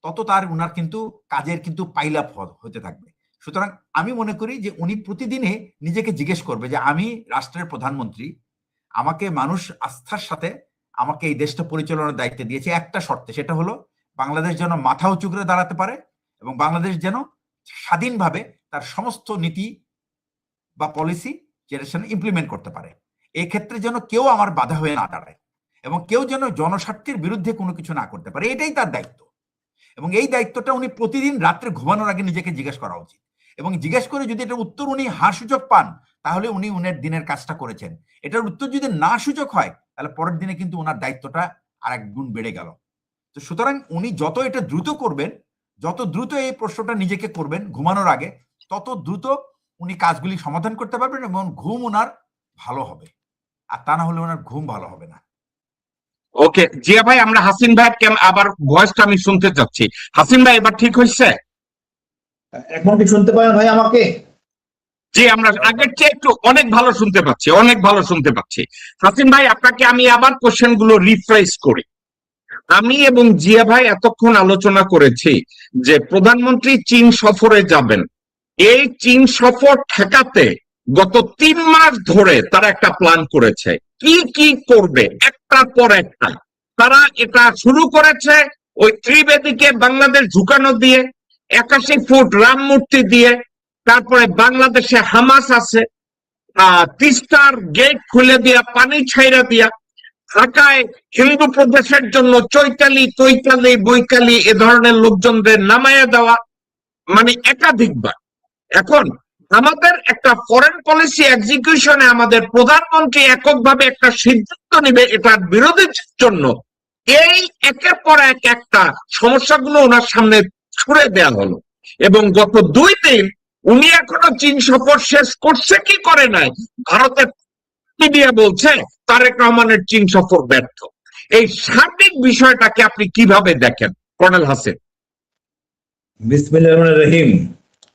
তত উনার কিন্তু কাজের কিন্তু পাইল আপ হতে থাকবে। সুতরাং আমি মনে করি যে উনি প্রতিদিনে নিজেকে জিজ্ঞেস করবে যে আমি রাষ্ট্রের প্রধানমন্ত্রী, আমাকে মানুষ আস্থার সাথে আমাকে এই দেশটা পরিচালনার দায়িত্ব দিয়েছে একটা শর্তে, সেটা হলো বাংলাদেশ যেন মাথা উঁচু করে দাঁড়াতে পারে এবং বাংলাদেশ যেন স্বাধীনভাবে তার সমস্ত নীতি বা পলিসি ইমপ্লিমেন্ট করতে পারে। এক্ষেত্রে যেন কেউ আমার বাধা হয়ে না দাঁড়ায় এবং কেউ যেন জনস্বার্থের বিরুদ্ধে কোনো কিছু না করতে পারে, এটাই তার দায়িত্ব। এবং এই দায়িত্বটা উনি প্রতিদিন রাত্রে ঘুমানোর আগে নিজেকে জিজ্ঞেস করা উচিত এবং জিজ্ঞেস করে যদি এটার উত্তর উনি হ্যাঁ সূচক পান, তাহলে উনি উনার দিনের কাজটা করেছেন। এটার উত্তর যদি না সূচক হয়, তাহলে পরের দিনে কিন্তু ওনার দায়িত্বটা আর এক গুণ বেড়ে গেল। তো সুতরাং উনি যত এটা দ্রুত করবেন, যত দ্রুত এই প্রশ্নটা নিজেকে করবেন ঘুমানোর আগে, তত দ্রুত উনি কাজগুলি সমাধান করতে পারবেন এবং ঘুম ওনার ভালো হবে। আর তা না হলে ওনার ঘুম ভালো হবে না। ওকে জিয়া ভাই, আমরা হাসিন ভাই আবার ভয়েসটা আমি শুনতে চাচ্ছি। হাসিন ভাই এবার ঠিক হয়েছে? এখন কি শুনতে পারেন ভাই আমাকে? জি, আমরা আগের চেয়ে একটু অনেক ভালো শুনতে পাচ্ছি, অনেক ভালো শুনতে পাচ্ছি। হাসিন ভাই, আপনাকে আমি আবার কোশ্চেন গুলো রিফ্রেশ করি। আমি এবং জিয়া ভাই এতক্ষণ আলোচনা করেছি যে প্রধানমন্ত্রী চীন সফরে যাবেন। এই চীন সফর ঠেকাতে গত 3 মাস ধরে তারা একটা প্ল্যান করেছে, কি কি করবে একটার পর একটা। তারা এটা শুরু করেছে ওই ত্রিবেদীকে বাংলাদেশ ঝুঁকানো দিয়ে, 81 ফুট রাম মূর্তি দিয়ে, তারপরে বাংলাদেশে হামাস আছে, তিস্তার গেট খুলে দিয়া, পানি ছাইরা দিয়া, ঢাকায় হিন্দু প্রদেশের জন্য চৈতালি তৈতালি বৈকালি এ ধরনের লোকজনদের নামাইয়া দেওয়া, মানে একাধিকবার। এখন আমাদের একটা ফরেন পলিসি এক্সিকিউশনে আমাদের প্রধানমন্ত্রী এককভাবে একটা সিদ্ধান্ত নিবে এটার বিরোধীর জন্য, এই একের পর এক একটা সমস্যাগুলো ওনার সামনে ছুড়ে দেওয়া হলো। এবং গত 2 দিন উনি এখনো চীন সফর শেষ করছে কি করে নাই, ভারতের মিডিয়া বলছে তারেক রহমানের চীন সফর ব্যর্থ। এই সার্বিক বিষয়টাকে আপনি কিভাবে দেখেন কর্নেল হাসিন? বিসমিল্লাহির রহমানির রহিম।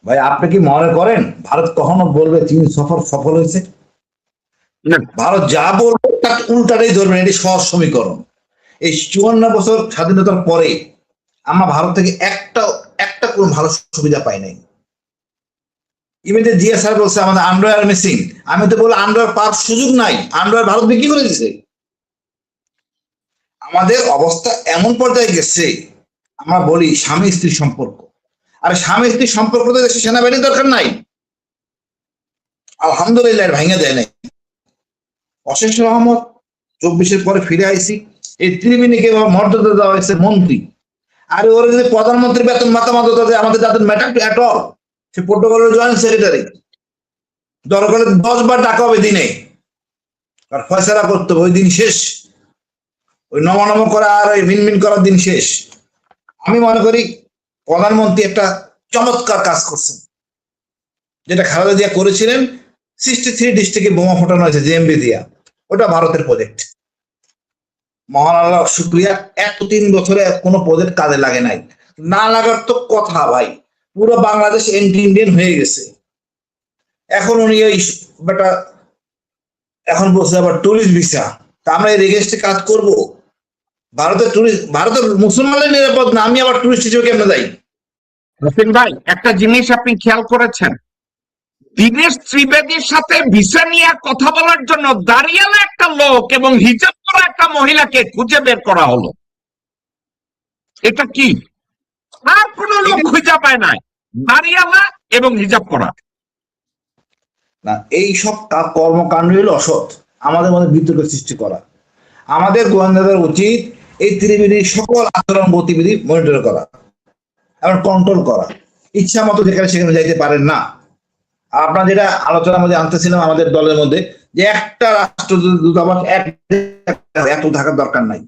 ভাই, আপনি কি মনে করেন ভারত কখনো বলবে চীন সফর সফল হয়েছে? না, ভারত যা বলবে তার উল্টাটাই ধরবেন, এটি সহজ সমীকরণ। এই 54 বছর স্বাধীনতার পরে আমরা ভারত থেকে একটা কোনো ভালো সুবিধা পাই নাই। ইভেন জিয়া স্যার বলছে আমাদের আন্ডারওয়্যার মিসিং, আমি তো বলি আন্ডারওয়্যার পাওয়ার সুযোগ নাই, আন্ডারওয়্যার ভারত বিক্রি করে দিছে। আমাদের অবস্থা এমন পর্যায়ে গেছে, আমরা বলি স্বামী স্ত্রীর সম্পর্ক, আর স্বামী স্ত্রীর সম্পর্ক তো দেশে সেনাবাহিনীর দরকার নাই, আলহামদুলিল্লাহ ভাঙে দেয় নাই। অশেষ রহমত 24-এর পরে ফিরে আইছি, এই ত্রিবেণীকে মর্যাদা দেওয়া হয়েছে মন্ত্রী। আর ওরা যদি প্রধানমন্ত্রীর বেতন মাতামাত দেয়, আমাদের যাদের ম্যাটার টু অ্যাট অল, সে প্রোটোকলের জয়েন্ট সেক্রেটারি, দরকার 10 বার ডাকা হবে দিনে, আর ফয়সালা করতে হবে, ওই দিন শেষ। ওই নম করা আর ওই মিনমিন করার দিন শেষ। আমি মনে করি প্রধানমন্ত্রী একটা চমৎকার কাজ করছেন, যেটা খালেদা জিয়া করেছিলেন। 63 ডিস্ট্রিক্টে বোমা ফোটানো হয়েছে জেএমবি দিয়া, ওটা ভারতের প্রজেক্ট। মহান আল্লাহ শুক্রিয়া, 3 বছরে কোনো প্রজেক্ট কাজে লাগে নাই। না লাগার তো কথা ভাই, পুরো বাংলাদেশ এন্টি ইন্ডিয়ান হয়ে গেছে। এখন উনি ওই বেটা এখন বলছে আবার টুরিস্ট ভিসা, তা আমরা এই রেগেস্টে কাজ করব? ভারতের মুসলমানের নিরাপদ না, আমি আবার টুরিস্ট হিসেবে কেমনে যাই? হোসেন ভাই, একটা জিনিস আপনি খেয়াল করেছেন, দীনেশ ত্রিবেদীর সাথে ভিসা নিয়ে কথা বলার জন্য দাঁড়িয়ালা একটা লোক এবং হিজাব করা একটা মহিলাকে খুঁজে বের করা হলো। এটা কি? আর কোন লোক খুঁজে পায় নাই, দাঁড়িয়ালা এবং হিজাব করা। না, এই সব কর্মকাণ্ড হলো অসৎ, আমাদের মধ্যে বিতর্ক সৃষ্টি করা। আমাদের গোয়েন্দাদের উচিত এই ত্রিবেদীর সকল আচরণ গতিবিধি মনিটর করা এবং কন্ট্রোল করা। ইচ্ছা মতো যেখানে সেখানে যাইতে পারেন না। আপনার যেটা আলোচনার মধ্যে আনতেছিলাম আমাদের দলের মধ্যে, যে একটা রাষ্ট্র দূতাবাস এত থাকার দরকার নাই,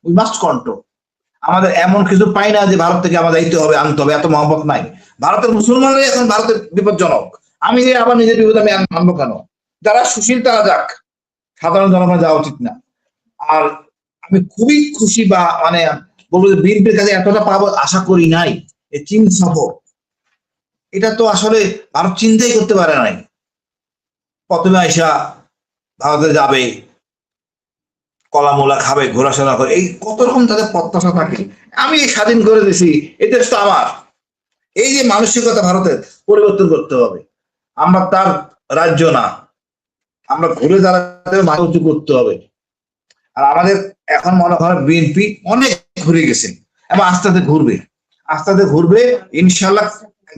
উই মাস্ট কন্ট্রোল। আমাদের এমন কিছু পাই না যে ভারত থেকে আমাদের দায়িত্ব হবে আনতে হবে, এত মহব্বত নাই। ভারতের মুসলমানরাই এখন ভারতের বিপজ্জনক। আমি যে আবার নিজের বিপদ আমি আনবো কেন? যারা সুশীল তারা যাক, সাধারণ জনগণ যাওয়া উচিত না। আর আমি খুবই খুশি বা মানে বলবো যে বিএনপির কাছে এতটা পাবো আশা করি নাই। এই চীন সফর, এটা তো আসলে ভারত চিন্তাই করতে পারে নাই। প্রথমে আইসা ভারতে যাবে, কলামোলা খাবে, ঘোরাশোনা করে, এই কত রকম তাদের প্রত্যাশা থাকে। আমি স্বাধীন করে দিছি, এই দেশ তো আমার। এই যে মানসিকতা ভারতের পরিবর্তন করতে হবে। আমরা তার রাজ্য না, আমরা ঘুরে দাঁড়াতে মাথা উঁচু করতে হবে। আর আমাদের এখন মনে হয় বিএনপি অনেক ঘুরে গেছে এবং আস্তে আস্তে ঘুরবে, ইনশাল্লাহ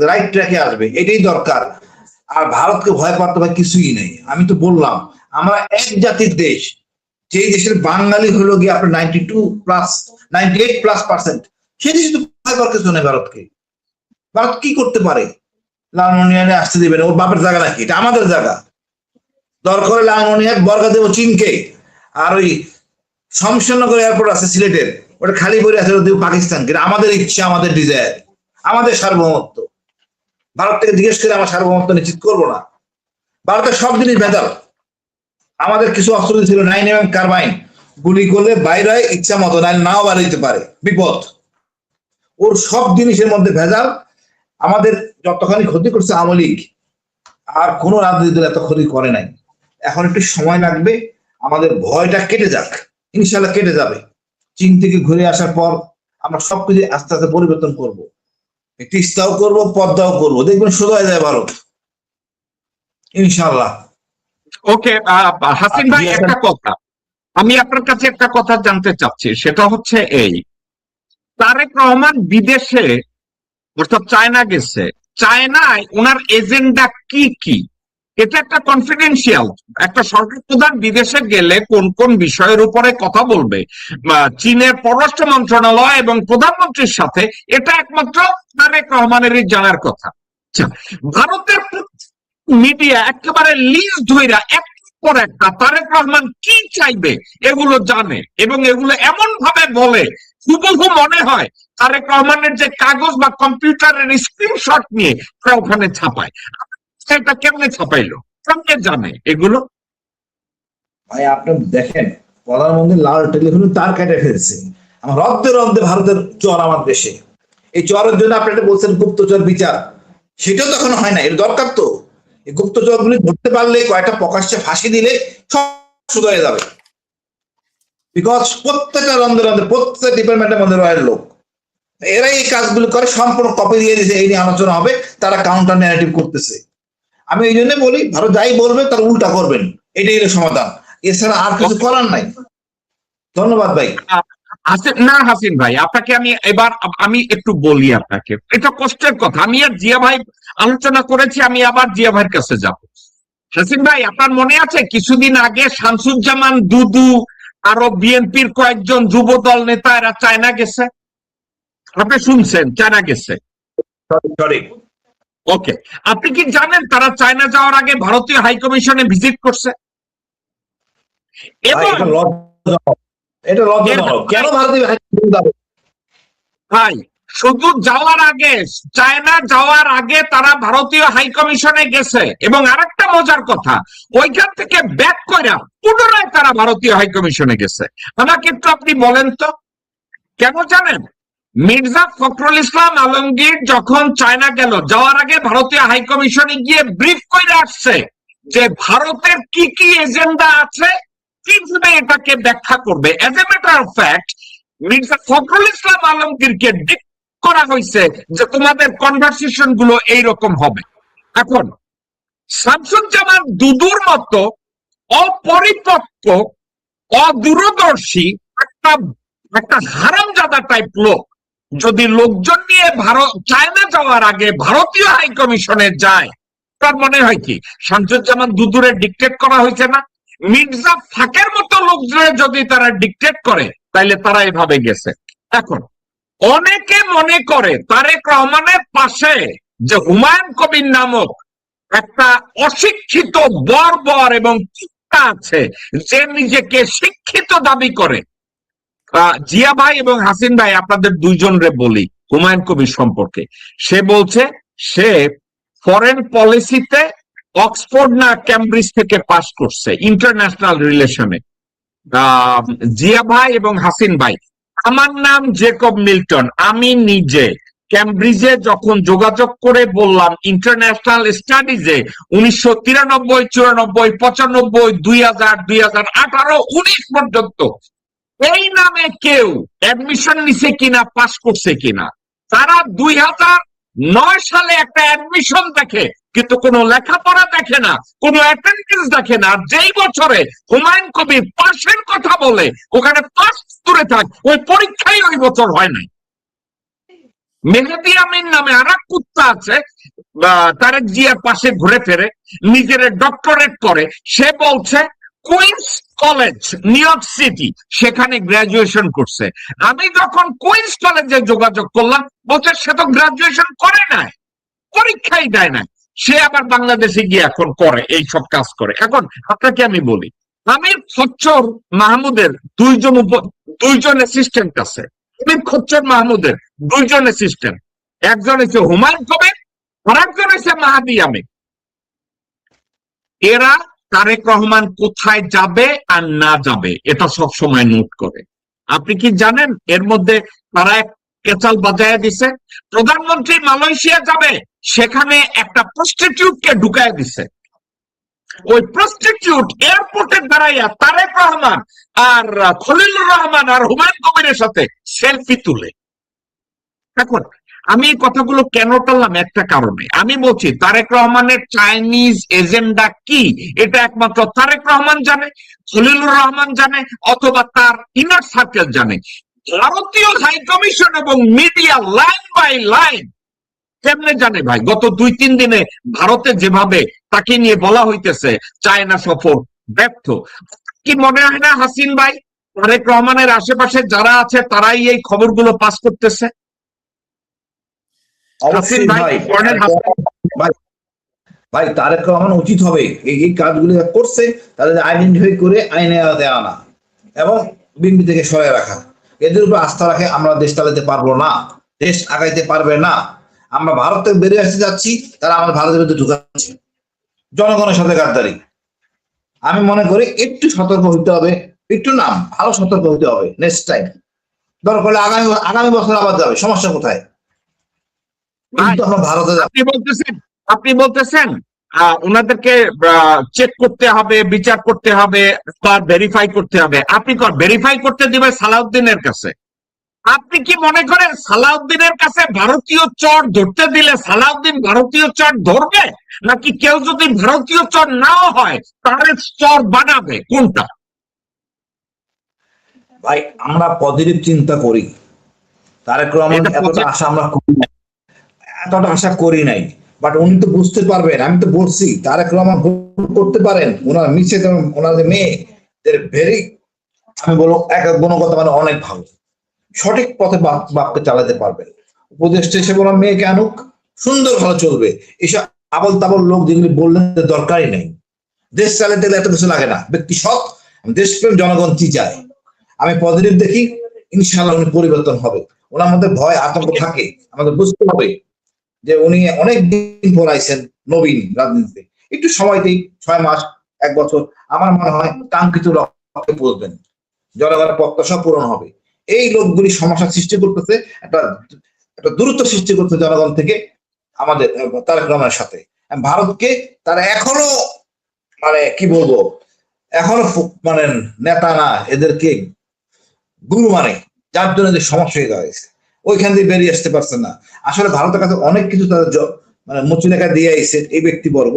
রাইট ট্র্যাকে আসবে, এটাই দরকার। আর ভারতকে ভয় পাতে ভাই কিছুই নেই। আমি তো বললাম আমরা এক জাতির দেশ, যেই দেশের বাঙালি হলো গিয়ে আপনার 98+%, সেই দেশে তো ভয় পাওয়ার কিছু নেই ভারতকে। ভারত কি করতে পারে? লালমনিরহাটে আসতে দেবে না, ওর বাপের জায়গা নাকি? এটা আমাদের জায়গা। দরকার লালমনিরহাট বর্গা দেবো চীনকে। আর ওই শমশেরনগর এয়ারপোর্ট আছে সিলেটের, ওটা খালি পড়ে আছে, দেবো পাকিস্তানকে। আমাদের ইচ্ছা, আমাদের ডিজায়ার, আমাদের সার্বভৌমত্ব। ভারত থেকে জিজ্ঞেস করে আমার সার্বভৌমত্ব নিশ্চিত করবো না। ভারতের সব জিনিস ভেজাল। আমাদের কিছু অস্ত্র ছিল 9mm কার্বাইন, গুলি করলে বাইরে হয় ইচ্ছা মতো, নাও বাড়াইতে পারে, বিপদ। ওর সব জিনিসের মধ্যে ভেজাল। আমাদের যতখানি ক্ষতি করছে আওয়ামী লীগ, আর কোন রাজনৈতিক দল এত ক্ষতি করে নাই। এখন একটু সময় লাগবে, আমাদের ভয়টা কেটে যাক, ইনশাল্লাহ কেটে যাবে। চীন থেকে ঘুরে আসার পর আমরা সবকিছু আস্তে আস্তে পরিবর্তন করবো, তিস্তাও করবো, পদ্মাও করবো, দেখবেন সোজা হয়ে যায় ভারত, ইনশাল্লাহ। ওকে, হাসিন ভাই, একটা কথা আমি আপনার কাছে একটা কথা জানতে চাচ্ছি, সেটা হচ্ছে এই, তারেক রহমান বিদেশে অর্থাৎ চায়না গেছে, চায়নায় ওনার এজেন্ডা কি কি? এটা একটা কনফিডেন্সিয়াল। একটা সরকার প্রধান বিদেশে গেলে কোন কোন বিষয়ের উপরে কথা বলবে চীনের পররাষ্ট্র মন্ত্রণালয় এবং প্রধানমন্ত্রীর সাথে, এটা একমাত্র তারেক রহমানেরই জানার কথা। ভারতের মিডিয়া একেবারে লিস্ট ধইরা একটার পর একটা তারেক রহমান কি চাইবে এগুলো জানে, এবং এগুলো এমন ভাবে বলে হুবহু মনে হয় তারেক রহমানের যে কাগজ বা কম্পিউটারের স্ক্রিনশট নিয়ে ওখানে ছাপায়। এটা কেমনে ছাপাইলো, কেমনে জানে এগুলো? ভাই আপনি দেখেন, প্রধানমন্ত্রী লাল টেলিফোনে তার কেটে ফেলছে। আমার রক্তে ভারতের চর আমার দেশে। এই চরের জন্য আপনি এটা বলছেন গুপ্তচর বিচার, সেটাও তখন হয় না। এর দরকার তো এই গুপ্তচর গুলি ধরতে পারলে, কয়েকটা প্রকাশ্যে ফাঁসি দিলে সব শুধু হয়ে যাবে। বিকজ প্রত্যেকটা রন্ধে প্রত্যেক ডিপার্টমেন্টের মধ্যে রয়ের লোক, এরাই এই কাজগুলো করে, সম্পূর্ণ কপি দিয়ে দিয়েছে, এই নিয়ে আলোচনা হবে, তারা কাউন্টার ন্যারেটিভ করতেছে। আমি এই জন্য বলি, ভারত যাই বলবে তার উল্টা করবেন, এটাই হলো সমাধান, এছাড়া আর কিছু করার নাই। ধন্যবাদ ভাই। না হাসিন ভাই, আপনাকে আমি একটু বলি আপনাকে, এটা কষ্টের কথা। আমি আর জিয়া ভাই আলোচনা করেছি, আমি আবার জিয়া ভাইয়ের কাছে যাব। হাসিন ভাই, আপনার মনে আছে কিছুদিন আগে শামসুজ্জামান দুদু আরো বিএনপির কয়েকজন যুব দল নেতা এরা চায়না গেছে? আপনি শুনছেন চায়না গেছে? ওকে, আপনি কি জানেন তারা চায়না যাওয়ার আগে ভারতীয় হাই কমিশনে ভিজিট করছে? এবং এটা লজ্জাজনক, কেন ভারতীয় ভাই শুধু যাওয়ার আগে, চায়না যাওয়ার আগে তারা ভারতীয় হাই কমিশনে গেছে, এবং আরেকটা মজার কথা, ওইখান থেকে ব্যাক করে পুনরায় তারা ভারতীয় হাই কমিশনে গেছে। আমাকে একটু আপনি বলেন তো কেন জানেন? মির্জা ফখরুল ইসলাম আলমগীর যখন চায়না গেল, যাওয়ার আগে ভারতীয় হাই কমিশনে গিয়ে ব্রিফ করে আসছে যে ভারতের কি কি এজেন্ডা আছে, কিভাবে এটাকে ব্যাখ্যা করবে। As a matter of fact Mirza Fakhrul Islam আলমগীরকে ডিক করা হয়েছে যে তোমাদের কনভারসেশন গুলো এইরকম হবে। এখন শামসুজ্জামান দুদুর মতো অপরিপক্ক, অদূরদর্শী একটা হারামজাদা টাইপ লোক যদি লোকজন নিয়ে চায়না যাওয়ার আগে ভারতীয় হাই কমিশনে যায়, তার মনে হয় কি শামসুজ্জামান দুদুরে ডিকটেট করা হয়েছে না? মির্জা ফাকের মতো লোকজনের যদি তারা ডিকটেট করে, তাইলে তারা এভাবে গেছে। এখন অনেকে মনে করে তারেক রহমানের পাশে যে হুমায়ুন কবির নামক একটা অশিক্ষিত বর্বর এবং কুত্তা আছে, যে নিজেকে শিক্ষিত দাবি করে। জিয়া ভাই এবং হাসিন ভাই, আপনাদের দুইজনরে বলি হুমায়ুন কবির সম্পর্কে। সে বলছে সে ফরেন পলিসিতে অক্সফোর্ড না ক্যামব্রিজ থেকে পাশ করছে, ইন্টারন্যাশনাল রিলেশনে। জিয়া ভাই এবং হাসিন ভাই, আমার নাম জেকব মিল্টন, আমি নিজে ক্যামব্রিজে যখন যোগাযোগ করে বললাম ইন্টারন্যাশনাল স্টাডিজে 1993, 94, 95, 2000, 2018, 19 পর্যন্ত এই নামে কেউ অ্যাডমিশন নিছে কিনা, পাস করছে কিনা, তারা 2009 সালে একটা অ্যাডমিশন দেখে, কিন্তু কোনো লেখাপড়া দেখে না, কোনো অ্যাটেন্ডেন্স দেখে না। আর যেই বছরে হুমায়ুন কবির পাশের কথা বলে, ওখানে পাস দূরে থাক, ওই পরীক্ষাই ওই বছর হয় নাই। মেহেদি আমিন নামে আর এক কুত্তা আছে, তারেক জিয়ার পাশে ঘুরে ফেরে, নিজের ডক্টরেট করে। সে বলছে Queens college New York city, সেখানে গ্রাজুয়েশন করছে। আমি যখন কুইন্স কলেজে যোগাযোগ করলাম, বলছে সে তো গ্রাজুয়েশন করে নাই, পরীক্ষাই দেয় না। সে আবার বাংলাদেশে গিয়ে এখন করে এই সব কাজ করে। এখন আপনাকে আমি বলি, আমির খচ্চর মাহমুদের দুইজন অ্যাসিস্ট্যান্ট আছে। আমির খচ্চর মাহমুদের দুইজন অ্যাসিস্ট্যান্ট, একজন হচ্ছে হুমায়ুন কবির আর একজন হচ্ছে মাহাদি আমিন। এরা তারেক রহমান কোথায় যাবে আর না যাবে এটা সব সময় নোট করে। আপনি কি জানেন এর মধ্যে তারা এক কেচাল বাজায় দিছে? প্রধানমন্ত্রী মালয়েশিয়া যাবে, সেখানে একটা প্রস্টিটিউটকে ঢুকায় দিছে। ওই প্রস্টিটিউট এয়ারপোর্টে দাঁড়াইয়া তারেক রহমান আর খলিলুর রহমান আর হুমায়ুন কবিরের সাথে সেলফি তুলে। এখন আমি এই কথাগুলো কেন টানলাম? একটা কারণে। আমি বলছি তারেক রহমানের চাইনিজ এজেন্ডা কি, এটা একমাত্র তারেক রহমান জানে, খলিলুর রহমান জানে, অথবা তার ইনার সার্কেল জানে। ভারতীয় হাই কমিশন এবং মিডিয়া লাইন বাই লাইন কেমনে জানে ভাই? গত 2-3 দিনে ভারতে যেভাবে তাকে নিয়ে বলা হইতেছে চায়না সফর ব্যর্থ, কি মনে হয় না হাসিন ভাই তারেক রহমানের আশেপাশে যারা আছে তারাই এই খবরগুলো পাস করতেছে? ভাই তারেক রহমান উচিত হবে এই কাজগুলো করছে তাদের আইডেন্টিফাই করে আইনে দেওয়া না এবং বিএনপি থেকে সরে রাখা। এদের উপর আস্থা রাখে আমরা দেশ চালাতে পারবো না, দেশ আগাইতে পারবে না। আমরা ভারত থেকে বেরিয়ে আসতে যাচ্ছি, তারা আমাদের ভারতের মধ্যে ঢুকাচ্ছে, জনগণের সাথে গাদ্দারি। আমি মনে করি একটু সতর্ক হইতে হবে, একটু নাম ভালো সতর্ক হইতে হবে। নেক্সট টাইম দরকার হলে আগামী বছর আবার যাবে, সমস্যা কোথায়? আপনি বলতেছেন ওনাদেরকে চেক করতে হবে, বিচার করতে হবে, ভেরিফাই করতে হবে। আপনি ভেরিফাই করতে দিবে সালাউদ্দিনের কাছে, আপনি কি মনে করেন সালাউদ্দিনের কাছে ভারতীয় চর ধরতে দিলে সালাউদ্দিন ভারতীয় চর ধরবে, নাকি কেউ যদি ভারতীয় চর নাও হয় তাহলে চর বানাবে? কোনটা? ভাই আমরা পজিটিভ চিন্তা করি, তারেক রহমান এটা এতটা আশা আমরা করি নাই, এতটা আশা করি নাই। বাট উনি তো বুঝতে পারবেন, আমি তো বলছি তারেক রহমান ভুল করতে পারেন, ওনার মিছে ওনার যে মেয়ে ভেরি, আমি বলবো এক এক গুণগত মানে অনেক ভালো, সঠিক পথে বাপকে চালাতে পারবেন। উপদেষ্টা হিসেবে ওনার মেয়েকে আনুক, সুন্দর ভালো চলবে। এসব আবল তাবল লোক যেগুলি বললেন দরকারই নেই। দেশ চালাতে গেলে এত কিছু লাগে না, ব্যক্তি সৎ, দেশপ্রেম, জনগণ কি চায়, আমি পজিটিভ দেখি। ইনশাআল্লাহ উনি পরিবর্তন হবে। ওনার মধ্যে ভয় আতঙ্ক থাকে, আমাদের বুঝতে হবে যে উনি অনেক দিন পর আইছেন নবীন রাজনীতিতে, একটু সময় দিই, 6 মাস 1 বছর, আমার মনে হয় কাঙ্ক্ষিত লক্ষ্যে পৌঁছবেন, জনগণের প্রত্যাশা পূরণ হবে। এই লোকগুলি সমস্যা সৃষ্টি করতেছে, একটা একটা দূরত্ব সৃষ্টি করতে জনগণ থেকে আমাদের তারেক রহমানের সাথে। ভারতকে তারা এখনো মানে কি বলবো, এখনো মানে নেতা না, এদেরকে গুরু মানে, যার জন্য যে সমস্যা হয়ে দাঁড়িয়েছে, ওইখান দিয়ে বেরিয়ে আসতে পারছে না। আসলে ভারতের কাছে অনেক কিছু তাদের মানে মুচলেখা দিয়ে আইছে এই ব্যক্তিবর্গ,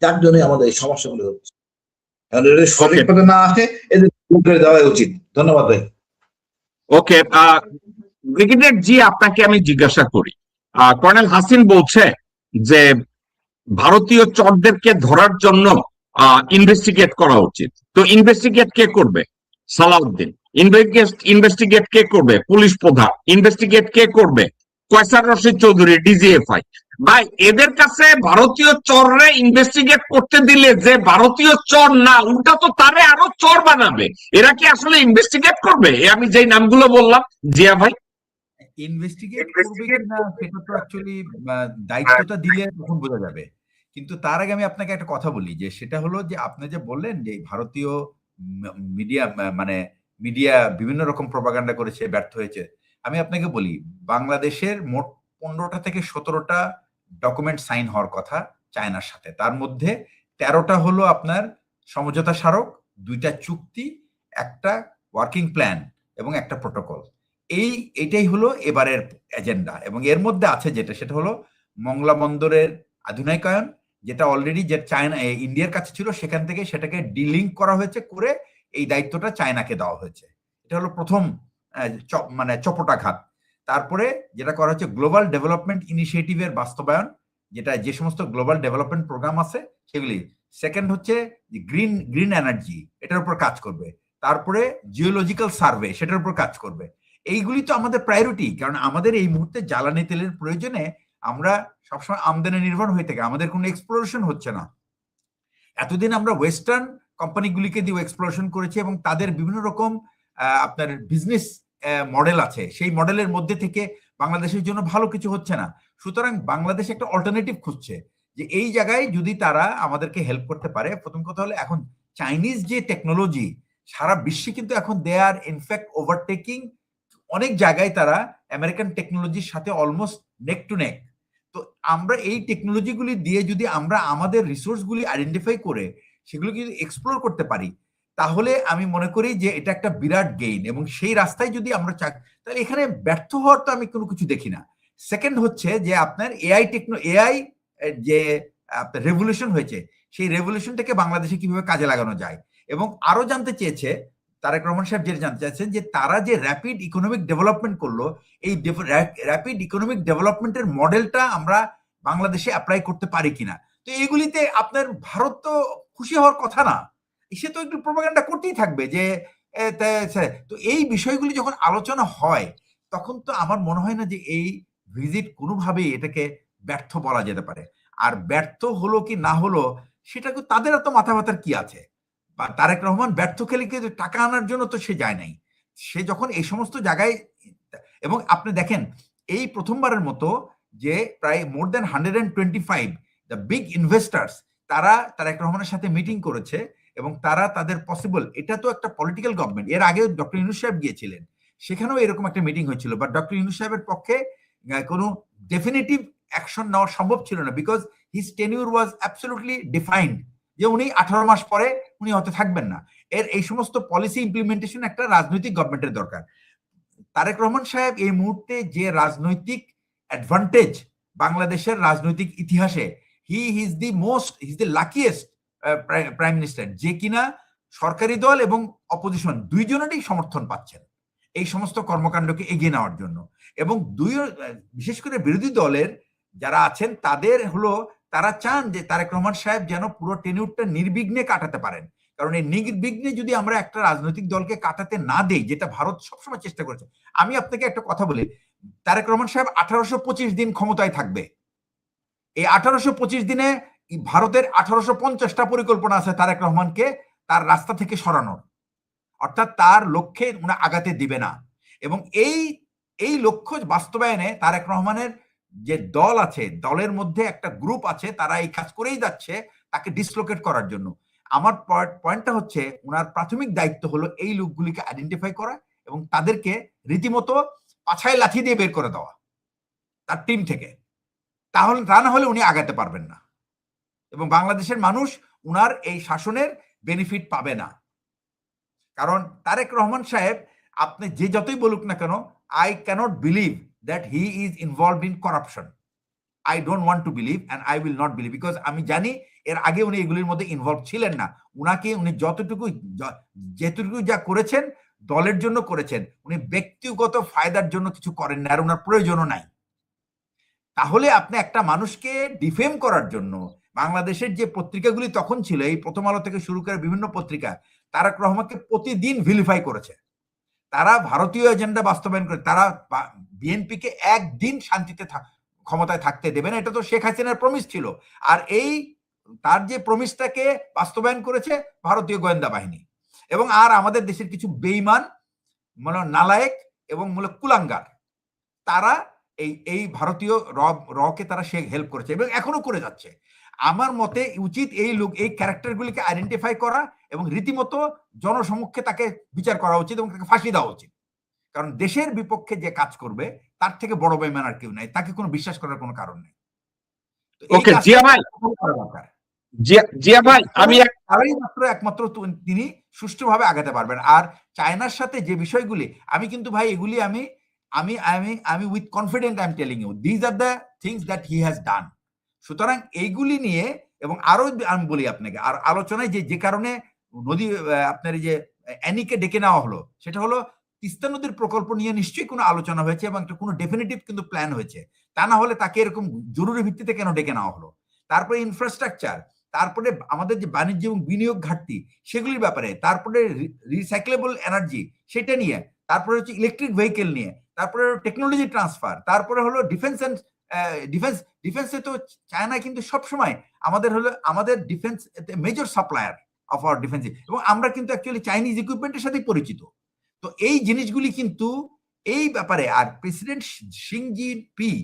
যার জন্য আমাদের এই সমস্যাগুলো হচ্ছে। সঠিক পথে না আসে এদের দেওয়া উচিত। ধন্যবাদ ভাই। ওকে, ব্রিগেডিয়ার জি, আপনাকে আমি জিজ্ঞাসা করি, কর্নেল হাসিন বলছে যে ভারতীয় চরদেরকে ধরার জন্য ইনভেস্টিগেট করা উচিত। তো ইনভেস্টিগেট কে করবে? সালাউদ্দিন। ইনভেস্টিগেট কে করবে? পুলিশ প্রধান। ইনভেস্টিগেট কে করবে? কয়সার রশিদ চৌধুরী, ডিজিএফআই। ভাই, এদের কাছে ভারতীয় চররে ইনভেস্টিগেট করতে দিলে যে ভারতীয় চর না, উল্টা তো তারে আরো চর বানাবে। এরা কি আসলে ইনভেস্টিগেট করবে? আমি যেই নামগুলো বললাম, জিয়া ভাই। ইনভেস্টিগেট করবে কিনা সেটা তো অ্যাকচুয়ালি দায়িত্বটা দিলে তখন বোঝা যাবে। কিন্তু তার আগে আমি আপনাকে একটা কথা বলি, যে সেটা হলো যে আপনি যে বললেন যে ভারতীয় মিডিয়া মানে মিডিয়া বিভিন্ন রকম প্রপাগান্ডা করেছে, ব্যর্থ হয়েছে। আমি আপনাকে বলি, বাংলাদেশের মোট 15টা থেকে 17টা ডকুমেন্ট সাইন হওয়ার কথা চায়নার সাথে, তার মধ্যে 13টা হলো আপনার সমঝোতা স্মারক, 2টা চুক্তি, একটা ওয়ার্কিং প্ল্যান এবং একটা প্রোটোকল। এটাই হলো এবারের এজেন্ডা। এবং এর মধ্যে আছে যেটা, সেটা হলো মংলা বন্দরের আধুনিকায়ন, যেটা অলরেডি যে চায়না ইন্ডিয়ার কাছে ছিল, সেখান থেকে সেটাকে ডিলিঙ্ক করা হয়েছে, করে এই দায়িত্বটা চায়নাকে দেওয়া হয়েছে। এটা হলো প্রথম মানে চপটাঘাত। তারপরে যেটা করা হচ্ছে গ্লোবাল ডেভেলপমেন্ট ইনিশিয়েটিভের বাস্তবায়ন, যেটা যে সমস্ত গ্লোবাল ডেভেলপমেন্ট প্রোগ্রাম আছে সেগুলি। সেকেন্ড হচ্ছে গ্রিন এনার্জি, এটার উপর কাজ করবে। তারপরে জিওলজিক্যাল সার্ভে, সেটার উপর কাজ করবে। এইগুলি তো আমাদের প্রায়োরিটি, কারণ আমাদের এই মুহূর্তে জ্বালানি তেলের প্রয়োজনে আমরা সবসময় আমদানি নির্ভর হয়ে থাকে, আমাদের কোনো এক্সপ্লোরেশন হচ্ছে না। এতদিন আমরা ওয়েস্টার্ন কোম্পানিগুলিকে দিয়ে এক্সপ্লোরেশন করেছি, এবং তাদের বিভিন্ন রকম আপনার বিজনেস মডেল আছে, সেই মডেলের মধ্যে থেকে বাংলাদেশের জন্য ভালো কিছু হচ্ছে না। সুতরাং বাংলাদেশ একটা অল্টারনেটিভ খুঁজছে, যে এই জায়গায় যদি তারা আমাদেরকে হেল্প করতে পারে। প্রথম কথা হলো, এখন চাইনিজ যে টেকনোলজি সারা বিশ্বে কিন্তু এখন দে আর ইনফ্যাক্ট ওভারটেকিং অনেক জায়গায়, তারা আমেরিকান টেকনোলজির সাথে অলমোস্ট নেক টু নেক। তো আমরা এই টেকনোলজিগুলি দিয়ে যদি আমরা আমাদের রিসোর্সগুলি আইডেন্টিফাই করে সেগুলো যদি এক্সপ্লোর করতে পারি, তাহলে আমি মনে করি যে এটা একটা বিরাট গেইন। এবং সেই রাস্তায় যদি আমরা তাহলে এখানে ব্যর্থ হওয়ার তো আমি কোনো কিছু দেখি না। সেকেন্ড হচ্ছে যে আপনার এআই যে আপনার রেভলিউশন হয়েছে, সেই রেভলিউশনটাকে বাংলাদেশে কিভাবে কাজে লাগানো যায়। এবং আরো জানতে চেয়েছে তারেক রহমান সাহেব, যেটা জানতে চাচ্ছেন যে তারা যে র্যাপিড ইকোনমিক ডেভেলপমেন্ট করলো, এই র্যাপিড ইকোনমিক ডেভেলপমেন্টের মডেলটা আমরা বাংলাদেশে অ্যাপ্লাই করতে পারি কিনা। তো এইগুলিতে আপনার ভারত তো খুশি হওয়ার কথা না, সে তো একটু প্রপাগান্ডা করতেই থাকবে যে তো এই বিষয়গুলি যখন আলোচনা হয়, তখন তো আমার মনে হয় না যে এই ভিজিট কোনোভাবেই এটাকে ব্যর্থ বলা যেতে পারে। আর ব্যর্থ হলো কি না হলো, সেটা তাদের এত মাথা ব্যথার কি আছে। তারেক রহমান ব্যর্থ খেলে কি টাকা আনার জন্য তো সে যায় নাই। সে যখন এই সমস্ত জায়গায়, এবং আপনি দেখেন এই প্রথমবারের মতো যে প্রায় মোর দেন 125 দ্য বিগ ইনভেস্টার্স, তারা তারেক রহমানের সাথে মিটিং করেছে, এবং তারা তাদের পসিবল, এটা তো একটা পলিটিক্যাল গভর্নমেন্ট, এর আগে ডক্টর ইউনূস সাহেব গিয়েছিলেন, সেখানেও এরকম একটা মিটিং হয়েছিল, বাট ডক্টর ইউনূস সাহেবের পক্ষে কোনো ডেফিনিটিভ অ্যাকশন নেওয়া সম্ভব ছিল না, because his tenure was absolutely defined, যে উনি 18 মাস পরে উনি হয়তো থাকবেন না। এই সমস্ত পলিসি ইমপ্লিমেন্টেশন একটা রাজনৈতিক গভর্নমেন্টের দরকার। তারেক রহমান সাহেব এই মুহূর্তে যে রাজনৈতিক অ্যাডভান্টেজ বাংলাদেশের রাজনৈতিক ইতিহাসে, he is the luckiest prime minister, যে কিনা সরকারি দল এবং অপোজিশন দুইজনেরই সমর্থন পাচ্ছেন এই সমস্ত কর্মকাণ্ডকে এগিয়ে নেওয়ার জন্য। এবং বিশেষ করে বিরোধী দলের যারা আছেন তারা চান যে তারেক রহমান সাহেব যেন পুরো টেনিউরটা নির্বিঘ্নে কাটাতে পারেন। কারণ এই নির্বিঘ্নে যদি আমরা একটা রাজনৈতিক দলকে কাটাতে না দেই, যেটা ভারত সবসময় চেষ্টা করেছে। আমি আপনাকে একটা কথা বলি, তারেক রহমান সাহেব 1825 দিন ক্ষমতায় থাকবে। এই 1825 দিনে ভারতের 1850টা পরিকল্পনা আছে তারেক রহমানকে তার রাস্তা থেকে সরানোর, অর্থাৎ তার লক্ষ্যে উনি আগাতে দিবে না। এবং এই লক্ষ্য বাস্তবায়নে তারেক রহমানের যে দল আছে, দলের মধ্যে একটা গ্রুপ আছে, তারা এই কাজ করেই যাচ্ছে তাকে ডিসলোকেট করার জন্য। আমার পয়েন্টটা হচ্ছে, উনার প্রাথমিক দায়িত্ব হলো এই লোকগুলিকে আইডেন্টিফাই করা এবং তাদেরকে রীতিমতো পাছায় লাথি দিয়ে বের করে দেওয়া তার টিম থেকে। তাহলে তা না হলে উনি আগাতে পারবেন না এবং বাংলাদেশের মানুষ উনার এই শাসনের বেনিফিট পাবে না। কারণ তারেক রহমান সাহেব, আপনি যে যতই বলুক না কেন, I cannot believe that he is involved in corruption. I don't want to believe and I will not believe, because আমি জানি এর আগে উনি এগুলির মধ্যে ইনভলভ ছিলেন না। উনি যেটুকু যা করেছেন দলের জন্য করেছেন, উনি ব্যক্তিগত ফায়দার জন্য কিছু করেন না, আর ওনার প্রয়োজনও নাই। তাহলে আপনি একটা মানুষকে ডিফেম করার জন্য, বাংলাদেশের যে পত্রিকাগুলি তখন ছিল, এই প্রথম আলো থেকে শুরু করে বিভিন্ন পত্রিকা, তারেক রহমানকে প্রতিদিন ভিলিফাই করেছে। তারা ভারতীয় এজেন্ডা বাস্তবায়ন করে, তারা বিএনপিকে একদিন শান্তিতে ক্ষমতায় থাকতে দেবে না, এটা তো শেখ হাসিনার প্রমিস ছিল। আর তার যে প্রমিসটাকে বাস্তবায়ন করেছে ভারতীয় গোয়েন্দা বাহিনী এবং আর আমাদের দেশের কিছু বেঈমান, নালায়েক এবং কুলাঙ্গার, তারা এই ভারতীয় রকে তারা হেল্প করেছে এবং এখনো করে যাচ্ছে। আমার মতে উচিত এই ক্যারেক্টারগুলিকে আইডেন্টিফাই করা এবং রীতিমতো জনসমক্ষে তাকে বিচার করা উচিত এবং তাকে ফাঁসি দেওয়া উচিত। কারণ দেশের বিপক্ষে যে কাজ করবে তার থেকে বড় বেঈমান আর কেউ নাই, তাকে কোনো বিশ্বাস করার কোনো কারণ নেই। ওকে জিয়া ভাই, জিয়া ভাই, আমি একমাত্র তিনি সুষ্ঠুভাবে আগাতে পারবেন। আর চায়নার সাথে যে বিষয়গুলি, আমি কিন্তু ভাই এগুলি আমি with confident I am telling you, this are the things that he has done. সুতরাং এইগুলি নিয়ে এবং আরো আমি বলি আপনাকে, আর আলোচনায় যে কারণে আপনার এই যে অ্যানিকে ডেকে নেওয়া হলো, সেটা হলো তিস্তা নদীর প্রকল্প নিয়ে নিশ্চয়ই কোনো আলোচনা হয়েছে এবং একটা কোনো ডেফিনেটিভ কিন্তু প্ল্যান হয়েছে। তা না হলে তাকে এরকম জরুরি ভিত্তিতে কেন ডেকে নেওয়া হলো? তারপরে ইনফ্রাস্ট্রাকচার, তারপরে আমাদের যে বাণিজ্য এবং বিনিয়োগ ঘাটতি সেগুলির ব্যাপারে, তারপরে রিসাইক্লেবল এনার্জি সেটা নিয়ে, তারপরে হচ্ছে ইলেকট্রিক ভেহিকেল নিয়ে, তারপরে টেকনোলজি ট্রান্সফার, তারপরে হলো ডিফেন্সে তো চায়না কিন্তু সবসময় আমাদের defence major supplier of our defence, এবং আমরা কিন্তু অ্যাকচুয়ালি চাইনিজ ইকুইপমেন্টের সাথে পরিচিত। তো এই জিনিসগুলি কিন্তু এই ব্যাপারে, আর প্রেসিডেন্ট শি জিনপিং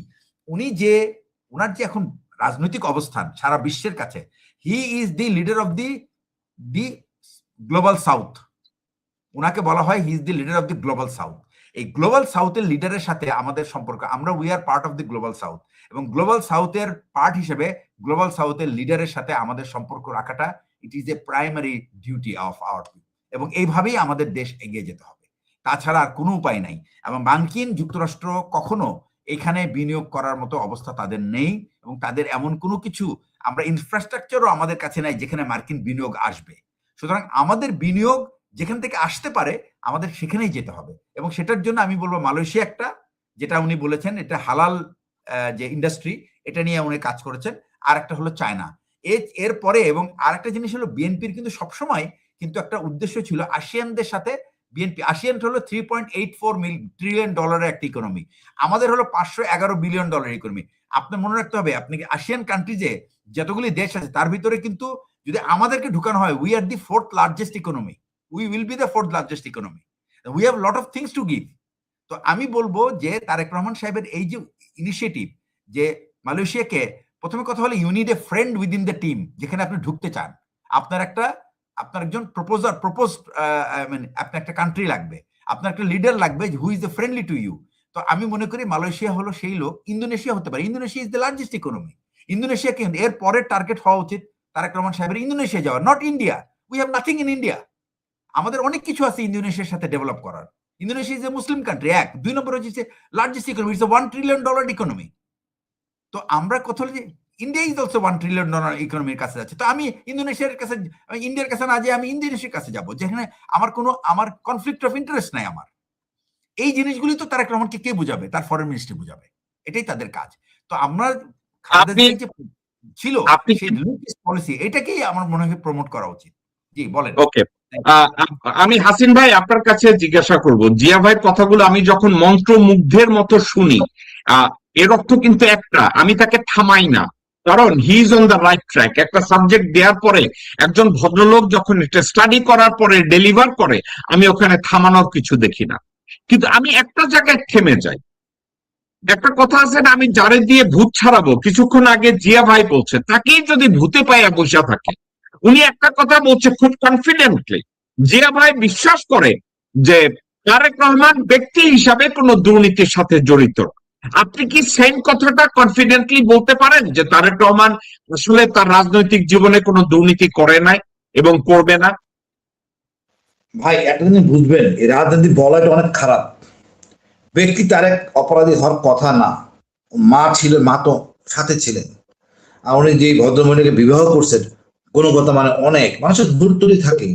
ওনার যে এখন রাজনৈতিক অবস্থান সারা বিশ্বের কাছে, he is the leader of the global south. ওনাকে বলা হয় he is the leader of the global south. এই গ্লোবাল সাউথের লিডারের সাথে আমাদের সম্পর্ক, আমরা we are part of the global south, এবং গ্লোবাল সাউথের পার্ট হিসেবে গ্লোবাল সাউথের লিডারের সাথে আমাদের সম্পর্ক রাখাটা it is a primary duty of our people, এবং এইভাবেই আমাদের দেশ এগিয়ে যেতে হবে, তাছাড়া আর কোনো উপায় নাই। এবং মার্কিন যুক্তরাষ্ট্র কখনো এখানে বিনিয়োগ করার মতো অবস্থা তাদের নেই, এবং তাদের এমন কোনো কিছু আমরা ইনফ্রাস্ট্রাকচারও আমাদের কাছে নাই যেখানে মার্কিন বিনিয়োগ আসবে। সুতরাং আমাদের বিনিয়োগ যেখান থেকে আসতে পারে আমাদের সেখানেই যেতে হবে, এবং সেটার জন্য আমি বলবো মালয়েশিয়া একটা, যেটা উনি বলেছেন এটা হালাল যে ইন্ডাস্ট্রি, এটা নিয়ে উনি কাজ করেছেন। আর একটা হলো চায়না। এর পরে এবং আরেকটা জিনিস হলো বিএনপির কিন্তু সবসময় কিন্তু একটা উদ্দেশ্য ছিল আসিয়ানদের সাথে। আসিয়ান হলো $3.84 ট্রিলিয়ন একটা ইকোনমি, আমাদের হলো $511 বিলিয়ন ইকোনমি। আপনার মনে রাখতে হবে, আপনি আসিয়ান কান্ট্রিজে যতগুলি দেশ আছে তার ভিতরে কিন্তু যদি আমাদেরকে ঢুকানো হয়, we are the 4th largest economy, we will be the 4th largest economy, we have lot of things to give. তো আমি বলবো যে তারেক রহমান সাহেবের এই যে ইনিশিয়েটিভ, যে মালয়েশিয়াকে, প্রথমে কথা হলো you need a friend within the team, যেখানে আপনি ঢুকতে চান, আপনার একজন আপনার একটা কান্ট্রি লাগবে, আপনার একটা লিডার লাগবে who is the friendly to you. তো আমি মনে করি মালয়েশিয়া হলো সেই লোক। ইন্দোনেশিয়া হতে পারে, Indonesia is the largest economy. ইন্দোনেশিয়াকে এর পরের টার্গেট হওয়া উচিত তারেক রহমান সাহেবের ইন্দোনেশিয়া যাওয়া, not India. We have nothing in India, আমাদের অনেক কিছু আছে ইন্দোনেশিয়ার সাথে ডেভেলপ করার। Indonesia is a Muslim country, এক। 2 নম্বর হচ্ছে largest economy, it's $1 trillion economy. তো আমরা কথা হলো যে ইন্ডিয়া ইজ অলসো $1 ট্রিলিয়ন ইকোনমির কাছে যাচ্ছে। তো আমি ইন্দোনেশিয়ার কাছে, ইন্ডিয়ার কাছে না যে আমি ইন্দোনেশিয়ার কাছে যাব, যেখানে আমার কনফ্লিক্ট অফ ইন্টারেস্ট নাই আমার। এই জিনিসগুলি তো তারেক রহমানকে কে বুঝাবে? তার ফরেন মিনিস্ট্রি বুঝাবে, এটাই তাদের কাজ। তো আমরা ছিল সেই লুকিস পলিসি, এটাকেই আমার মনে হয় প্রমোট করা উচিত। জি বলেন। ওকে, আমি হাসিন ভাই আপনার কাছে জিজ্ঞাসা করব, জিয়া ভাইয়ের কথাগুলো আমি যখন মন্ত্রমুগ্ধের মতো শুনি, এর অর্থ কিন্তু একটা, আমি তাকে থামাই না, কারণ he is on the right track. একটা সাবজেক্ট দেওয়ার পরে একজন ভদ্রলোক যখন এটা স্টাডি করার পরে ডেলিভার করে, আমি ওখানে থামানোর কিছু দেখি না। কিন্তু আমি একটা জায়গায় থেমে যাই। একটা কথা আছে না, আমি যারে দিয়ে ভূত ছাড়াবো, কিছুক্ষণ আগে জিয়া ভাই বলছে তাকেই যদি ভূতে পাইয়া বসে থাকে। উনি একটা কথা বলছে খুব কনফিডেন্টলি, জিয়া ভাই বিশ্বাস করে যে তারেক রহমান ব্যক্তি হিসাবে কোনো দুর্নীতির সাথে জড়িত। আপনি কি সেম কথাটা কনফিডেন্টলি বলতে পারেন যে তারেক রহমান আসলে তার রাজনৈতিক জীবনে কোনো দুর্নীতি করে নাই এবং করবে না? ভাই একটা জিনিস বুঝবেন, এই রাজনীতি বলাটা অনেক খারাপ। ব্যক্তি তারেক অপরাধী হওয়ার কথা না, মা ছিল, মা তো সাথে ছিলেন। আর উনি যে ভদ্রমহিলাকে বিবাহ করছেন, গুণগত মানে অনেক মানুষের দূর দূরই থাকে,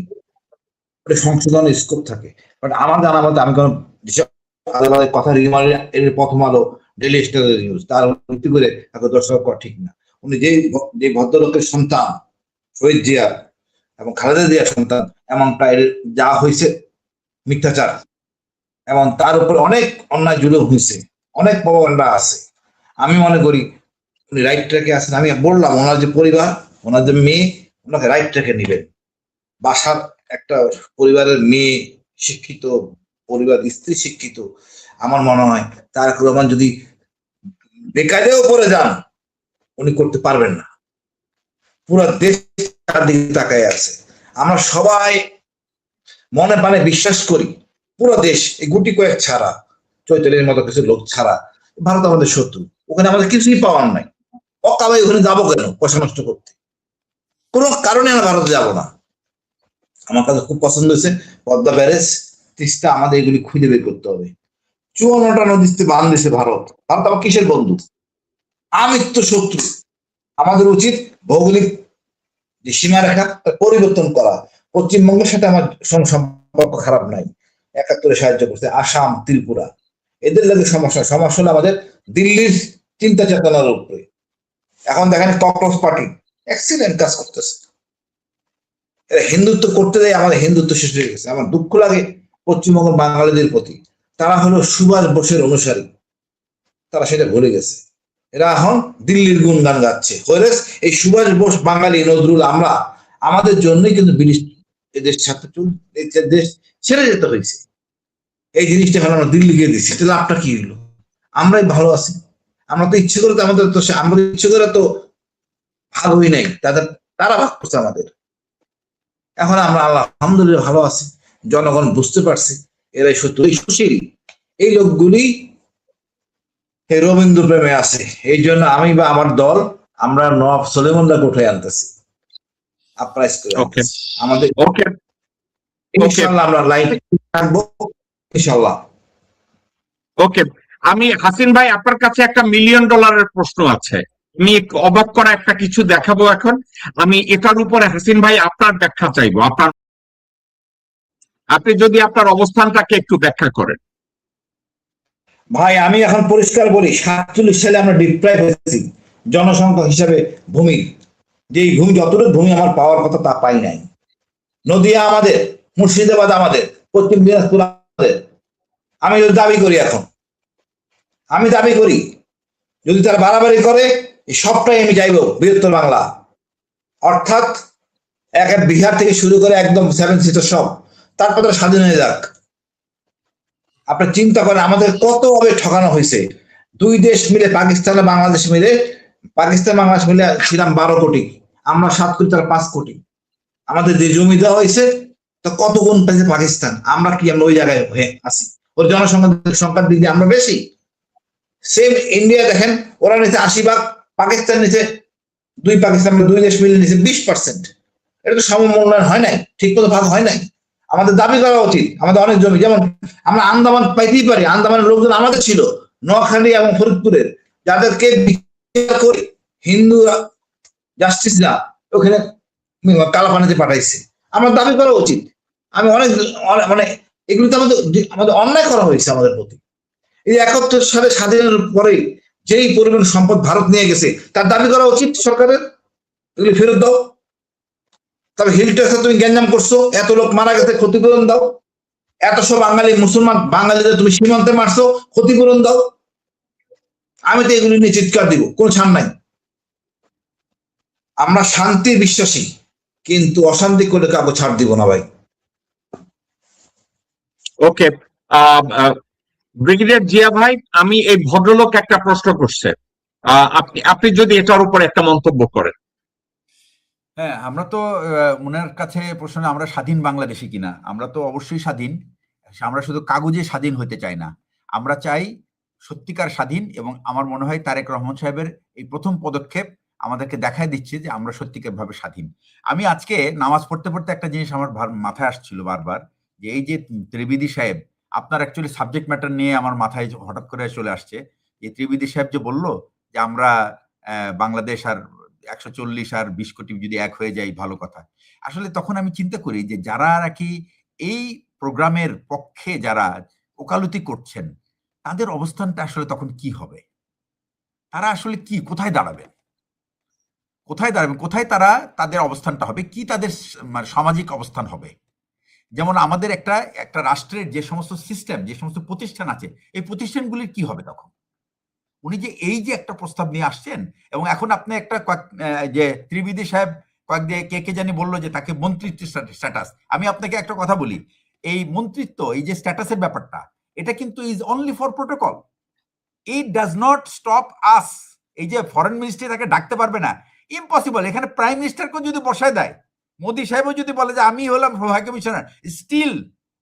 সংশোধনের স্কোপ থাকে। বাট আমার জানা মতে আমি কোনো আদালতের কথা এর প্রথম আলো, ডেইলি স্টার নিউজ তার ভিত্তি করে তাকে দর্শক করা ঠিক না। উনি যে ভদ্রলোকের সন্তান শহীদ জিয়া এবং খালেদা জিয়ার সন্তান, এমনটা যা হয়েছে মিথ্যাচার, এবং তার উপরে অনেক অন্যায় জুলুম হয়েছে, অনেক প্রভাবনা আছে। আমি মনে করি উনি রাইট ট্র্যাকে আছেন। আমি বললাম ওনার যে পরিবার, ওনার যে মেয়ে, ওনাকে রাইট ট্র্যাকে নেবেন। বাসার একটা পরিবারের মেয়ে শিক্ষিত, পরিবার স্ত্রী শিক্ষিত, আমার মনে হয় তারেক রহমান যদি বেকায়দাও পড়ে যান, উনি করতে পারবেন না। পুরো দেশ তার দিকে তাকায় আছে। আমরা সবাই মনে প্রাণে বিশ্বাস করি, পুরো দেশ, এই গুটি কয়েক ছাড়া, চৈতালির মতো কিছু লোক ছাড়া, ভারত আমাদের শত্রু। ওখানে আমাদের কিছুই পাওয়ার নাই। অকালে ওখানে যাবো কেন? পয়সা নষ্ট করতে কোনো কারণে আমরা ভারতে যাবো না। আমার কাছে খুব পছন্দ হয়েছে পদ্মা ব্যারেজ, তিস্তা, আমাদের এগুলি খুঁজে বের করতে হবে। 54টা নদীতে বাঁধ দিয়েছে ভারত। ভারত আমার কিসের বন্ধু? আমিত্ব শত্রু। আমাদের উচিত ভৌগোলিক যে সীমারেখা পরিবর্তন করা। পশ্চিমবঙ্গের সাথে আমার সম্পর্ক খারাপ নাই, 71-এ সাহায্য করছে, আসাম, ত্রিপুরা, এদের লাগে সমস্যা হলো আমাদের দিল্লির চিন্তা চেতনার উপরে। এখন দেখেন ককরোচ পার্টি এক্সিলেন্ট কাজ করতেছে। এরা হিন্দুত্ব করতে দেয়, আমাদের হিন্দুত্ব শেষ হয়ে গেছে। আমার দুঃখ লাগে পশ্চিমবঙ্গের বাঙালিদের প্রতি। তারা হলো সুভাষ বোসের অনুসারী, তারা সেটা ভুলে গেছে। এরা এখন দিল্লির গুণগান গাচ্ছে। এই সুভাষ বোস, বাঙালি, নজরুল, আমরা আমাদের জন্যই কিন্তু ব্রিটিশ এদের সাথে দেশ ছেড়ে যেতে হয়েছে। এই জিনিসটা এখন আমরা দিল্লিকে দিচ্ছি, তাহলে লাভটা কি হলো? আমরাই ভালো আছি। আমরা তো ইচ্ছে করে, আমাদের ইচ্ছে করে তো ভালোই নাই, তারা ভাগ করছে আমাদের। এখন আমরা আলহামদুলিল্লাহ ভালো আছি। জনগণ বুঝতে পারছি এরাই সত্য, এই সুশীল, এই লোকগুলি রবীন্দ্র প্রেমে আছে। এই জন্য আমি বা আমার দল, আমরা নওয়াব সলিমুল্লাহকে উঠে আনতেছি, আপ্রাইজ করে আমাদের। ইনশাআল্লাহ আমরা লাইনে থাকবো, ইনশাআল্লাহ। ওকে, আমি হাসিন ভাই আপনার কাছে একটা $1 মিলিয়ন প্রশ্ন আছে। আমি অবাক করা একটা কিছু দেখাবো এখন। আমি এটার উপরে হাসিন ভাই আপনার ব্যাখ্যা চাইবো। আপনি যদি আপনার অবস্থানটাকে একটু ব্যাখ্যা করেন। ভাই আমি এখন পরিষ্কার বলি, 47 সালে আমরা ডিপ্রাইভ হয়েছি জনসংখ্যা হিসাবে ভূমির। যে ভূমি, যতটুকু ভূমি আমার পাওয়ার কথা তা পাই নাই। নদিয়া আমাদের, মুর্শিদাবাদ আমাদের, পশ্চিম দিনাজপুর আমাদের। আমি যদি দাবি করি, এখন আমি দাবি করি, যদি তারা বাড়াবাড়ি করে, এই সবটাই আমি চাইব বৃহত্তর বাংলা, অর্থাৎ এক বিহার থেকে শুরু করে একদম 7 সিটার সব, তারপর স্বাধীন হয়ে যাক। আপনি চিন্তা করেন আমাদের কতভাবে ঠকানো হয়েছে। 2 দেশ মিলে, পাকিস্তান আর বাংলাদেশ মিলে, পাকিস্তান বাংলাদেশ মিলে ছিলাম 12 কোটি, আমরা 7 কোটি, তারা 5 কোটি। আমাদের যে জমি দেওয়া হয়েছে তো কত গুণ পেয়েছে পাকিস্তান। আমরা কি আমরা ওই জায়গায় হয়ে আছি? ওর সংখ্যার দিক দিয়ে আমরা বেশি। সেম ইন্ডিয়া দেখেন, ওরা নিচে 80 ভাগ, পাকিস্তান নিচে 2 দেশ মিলে নিচে 20%। এটা তো সমমূল্যায়ন হয় নাই, ঠিক মতো ভাগ হয় নাই। আমাদের দাবি করা উচিত। আমাদের অনেক জমি, যেমন আমরা আন্দামান পাইতেই পারি, আন্দামানের লোকজন আমাদের ছিল, নোয়াখালী এবং ফরিদপুরের, যাদেরকে বিচার করে হিন্দু জাস্টিসরা ওখানে কালাপানিতে পাঠাইছে। আমরা দাবি করা উচিত। আমি অনেক মানে এগুলিতে আমাদের অন্যায় করা হয়েছে আমাদের প্রতি। এই 71 সালে স্বাধীনের পরে যেই পরিমাণ সম্পদ ভারত নিয়ে গেছে তার দাবি করা উচিত সরকারের, এগুলি ফেরত দাও। তবে হিল ট্যাক্সে তুমি গ্যাঞ্জাম করছো, এত লোক মারা গেছে, ক্ষতিপূরণ দাও। এত সব বাঙালি মুসলমান বাঙালিদের তুমি সীমান্তে মারছো, ক্ষতিপূরণ দাও। আমি তো এগুলি নিয়ে চিৎকার দিব, কোন ছাড় নাই। আমরা শান্তির বিশ্বাসী, কিন্তু অশান্তি করলে কাউকে ছাড় দিব না ভাই। ওকে, ব্রিগেডিয়ার জিয়া ভাই, আমি এই ভদ্রলোক একটা প্রশ্ন করছে, আপনি যদি এটার উপর একটা মন্তব্য করেন। হ্যাঁ, আমরা তো ওনার কাছে প্রশ্ন, আমরা স্বাধীন বাংলাদেশি কিনা। আমরা তো অবশ্যই স্বাধীন। আমরা শুধু কাগজে স্বাধীন হতে চাই না, আমরা চাই সত্যিকার স্বাধীন। এবং আমার মনে হয় তারেক রহমান সাহেবের এই প্রথম পদক্ষেপ আমাদেরকে দেখায় দিচ্ছে যে আমরা সত্যিকার ভাবে স্বাধীন। আমি আজকে নামাজ পড়তে পড়তে একটা জিনিস আমার মাথায় আসছিল বারবার, যে এই যে ত্রিবেদী সাহেব, আপনার অ্যাকচুয়ালি সাবজেক্ট ম্যাটার নিয়ে আমার মাথায় হঠাৎ করে চলে আসছে। যে ত্রিবেদী সাহেব যে বলল যে আমরা বাংলাদেশ আর 140 আর 20 কোটি যদি এক হয়ে যায় ভালো কথা। আসলে তখন আমি চিন্তা করি যে যারা নাকি এই প্রোগ্রামের পক্ষে যারা ওকালতি করছেন, তাদের অবস্থানটা আসলে তখন কি হবে? তারা আসলে কি, কোথায় দাঁড়াবেন, কোথায় তারা তাদের অবস্থানটা হবে, কি তাদের সামাজিক অবস্থান হবে? যেমন আমাদের একটা রাষ্ট্রের যে সমস্ত সিস্টেম, যে সমস্ত প্রতিষ্ঠান আছে, এই প্রতিষ্ঠানগুলির কি হবে তখন? উনি যে এই যে একটা প্রস্তাব নিয়ে আসছেন, এবং এখন আপনি একটা যে ত্রিবেদী সাহেব কয়েকদিন কে জানি বললো যে তাকে মন্ত্রিত্ব স্ট্যাটাস। আমি আপনাকে একটা কথা বলি, এই মন্ত্রিত্ব, এই যে স্ট্যাটাসের ব্যাপারটা, এটা কিন্তু is only for protocol. It does not stop আস। এই যে ফরেন মিনিস্ট্রি তাকে ডাকতে পারবে না, ইম্পসিবল। এখানে প্রাইম মিনিস্টারকে যদি বসায় দেয়, মোদি সাহেবও যদি বলে যে আমি হলাম হাই কমিশনার, স্টিল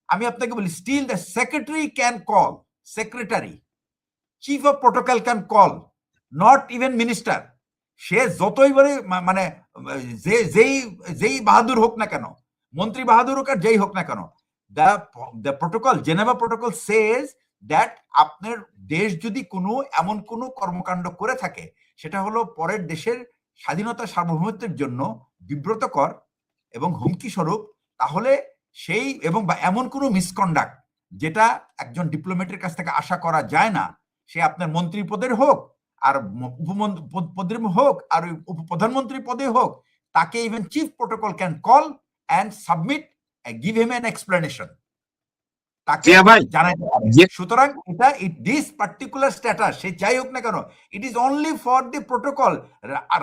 আমি আপনাকে বলি, still the secretary can call, secretary chief of protocol can call, not even minister. সে যতই বলে মানে যেই বাহাদুর হোক না কেন, মন্ত্রী বাহাদুর হোক আর যেই হোক না কেন, the protocol, Geneva protocol says that আপনার দেশ যদি এমন কোনো কর্মকাণ্ড করে থাকে, সেটা হলো পরের দেশের স্বাধীনতা সার্বভৌমত্বের জন্য বিব্রতকর এবং হুমকি স্বরূপ, তাহলে সেই এবং এমন কোনো মিসকন্ডাক্ট যেটা একজন ডিপ্লোম্যাটের কাছ থেকে আশা করা যায় না, সে আপনার মন্ত্রী পদের হোক আর উপমন্ত্রী হোক আর প্রধানমন্ত্রী পদে হোক, তাকে even chief protocol can call and submit, give him an explanation, তাকে জানাইতে পারে। সুতরাং এটা দিস পার্টিকুলার স্ট্যাটাস, সে যাই হোক না কেন, it is only for the protocol,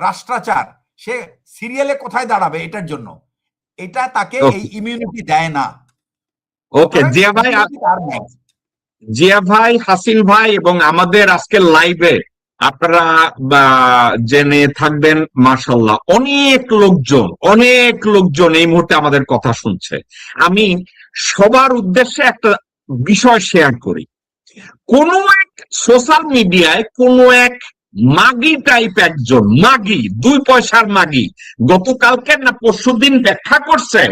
রাষ্ট্রাচার। সে সিরিয়ালে কোথায় দাঁড়াবে এটার জন্য, এটা তাকে এই ইমিউনিটি দেয় না। ওকে, জিয়া ভাই, হাসিন ভাই এবং আমাদের আজকের লাইভে আপনারা জেনে থাকবেন, মাশাআল্লাহ অনেক লোকজন এই মুহূর্তে আমাদের কথা শুনছে। আমি সবার উদ্দেশ্যে একটা বিষয় শেয়ার করি। কোন এক সোশ্যাল মিডিয়ায় কোন এক মাগি টাইপ একজন মাগি, 2 পয়সার মাগি, গতকালকে না পরশুদিন ব্যাখ্যা করছে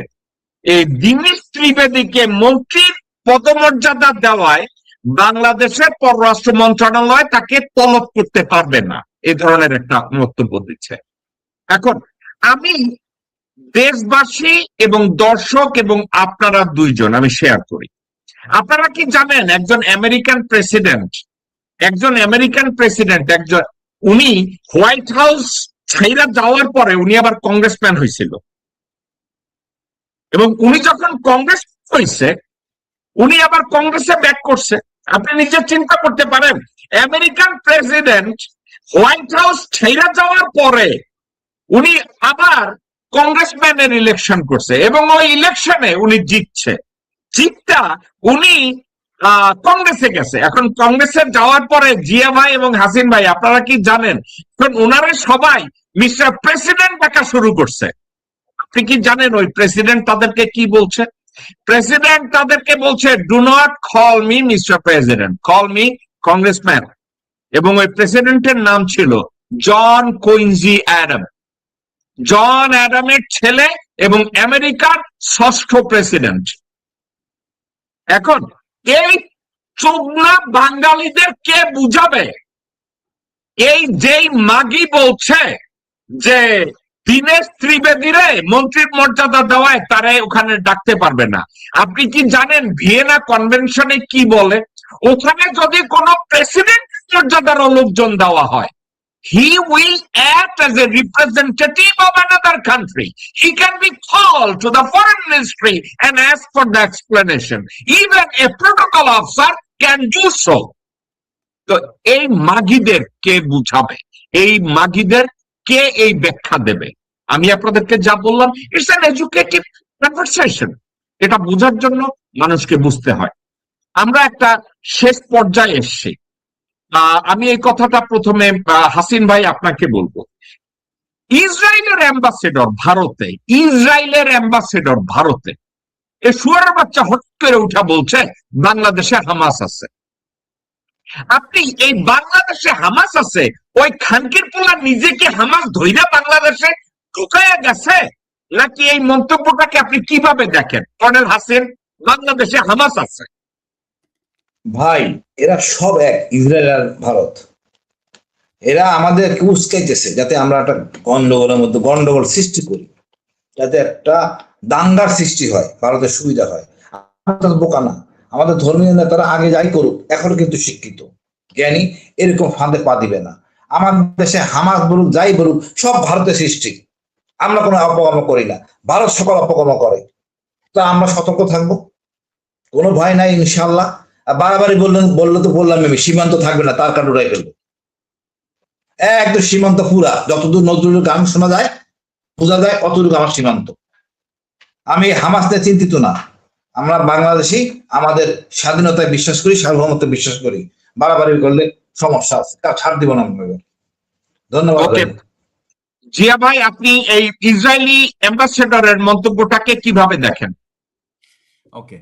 এই দীনেশ ত্রিবেদীকে মন্ত্রীর পদমর্যাদা দেওয়ায় বাংলাদেশের পররাষ্ট্র মন্ত্রণালয় তাকে তলব করতে পারবে না, এই ধরনের একটা বক্তব্য দিচ্ছে। এখন আমি দেশবাসী এবং দর্শক এবং আপনারা দুইজন আমি শেয়ার করি, আপনারা কি জানেন একজন আমেরিকান প্রেসিডেন্ট উনি হোয়াইট হাউস ছাইরা যাওয়ার পরে উনি আবার কংগ্রেসম্যান হয়েছিল, এবং উনি যখন কংগ্রেস হয়েছে উনি আবার কংগ্রেসে ব্যাক করছে। আপনি নিজে চিন্তা করতে পারেন, আমেরিকান প্রেসিডেন্ট হোয়াইট হাউস ছেড়ে যাওয়ার পরে উনি আবার কংগ্রেসম্যানের ইলেকশন করছে, এবং ওই ইলেকশনে উনি জিতটা উনি কংগ্রেসে গেছে। এখন কংগ্রেসে যাওয়ার পরে জিয়া ভাই এবং হাসিন ভাই, আপনারা কি জানেন এখন ওনারা সবাই মিস্টার প্রেসিডেন্ট ডাকা শুরু করছে। আপনি কি জানেন ওই প্রেসিডেন্ট তাদেরকে কি বলছে? প্রেসিডেন্ট তাদেরকে বলছে, do not call me mister president, call me congressman. এবং ওই প্রেসিডেন্টের নাম ছিল জন কুইন্সি অ্যাডাম। জন অ্যাডামের ছেলে এবং আমেরিকার 6ষ্ঠ প্রেসিডেন্ট। এখন এই চোদনা বাঙালিদের কে বুঝাবে? এই যেই মাগি বলছে যে দীনেশ ত্রিবেদীরে মন্ত্রীর মর্যাদা দেওয়ায় তারা ওখানে ডাকতে পারবে না। আপনি কি জানেন ভিয়েনা কনভেনশনে কি বলে? ওখানে যদি কোনো প্রেসিডেন্ট মর্যাদার লোকজন দেওয়া হয়, he will act as a representative of another country. He can be called to the foreign ministry and ask for the explanation. Even a protocol officer can do so. তো এই মাগিদের কে বুঝাবে? এই মাগিদের কে এই ব্যাখ্যা দেবে? আমি আপনাদেরকে যা বললাম, ইটস অ্যান এডুকেটিভ কনভারসেশন। এটা বোঝার জন্য মানুষকে বুঝতে হয়। আমরা একটা শেষ পর্যায়ে এসেছি। আমি এই কথাটা প্রথমে হাসিন ভাই আপনাকে বলবো। ইসরায়েলের অ্যাম্বাসেডর ভারতে এ শুয়ারের বাচ্চা হট করে উঠা বলছে বাংলাদেশে হামাস আছে। আপনি এই বাংলাদেশে হামাস আছে, ওই খানকির পোলা নিজেকে হামাস ধইরা বাংলাদেশে ঢুকাইয়া গেছে, নাকি এই মন্তব্যটাকে আপনি কিভাবে দেখেন কর্নেল হাসিন? বাংলাদেশে হামাস আছে ভাই, এরা সব এক, ইসরায়েল আর ভারত। এরা আমাদেরকে উস্কাইতেছে যাতে আমরা একটা গন্ডগোলের মধ্যে গন্ডগোল সৃষ্টি করি, যাতে একটা দাঙ্গার সৃষ্টি হয়, ভারতের সুবিধা হয়। আমরা বোকা না, আমাদের ধর্মীয় নেতারা আগে যাই করুক, এখনো কিন্তু শিক্ষিত জ্ঞানী, এরকম ফাঁদে পা দিবে না। আমার দেশে হামাস বলুক যাই বলুক, সব ভারতের সৃষ্টি। আমরা কোনো অপকর্ম করি না, ভারত সকল অপকর্ম করে। তা আমরা সতর্ক থাকবো, কোনো ভয় নাই ইনশাল্লাহ। আর বাড়াবাড়ি বললে তো বললাম আমি, সীমান্ত থাকবে না, তার কাটা উড়াই ফেলবো একদম সীমান্ত পুরা, যতদূর নজরুলের গান শোনা যায় বোঝা যায় অতটুকু আমার সীমান্ত। আমি হামাস নিয়ে চিন্তিত না। আমরা বাংলাদেশি, আমাদের স্বাধীনতায় বিশ্বাস করি, সার্বভৌমত্বে বিশ্বাস করি। বাড়াবাড়ি করলে সমস্যা আছে, তা ছাড় দিব না। ধন্যবাদ। জিয়া ভাই, আপনি এই ইসরায়েলি অ্যাম্বাসেডরের মন্তব্যটাকে কিভাবে দেখেন? ওকে,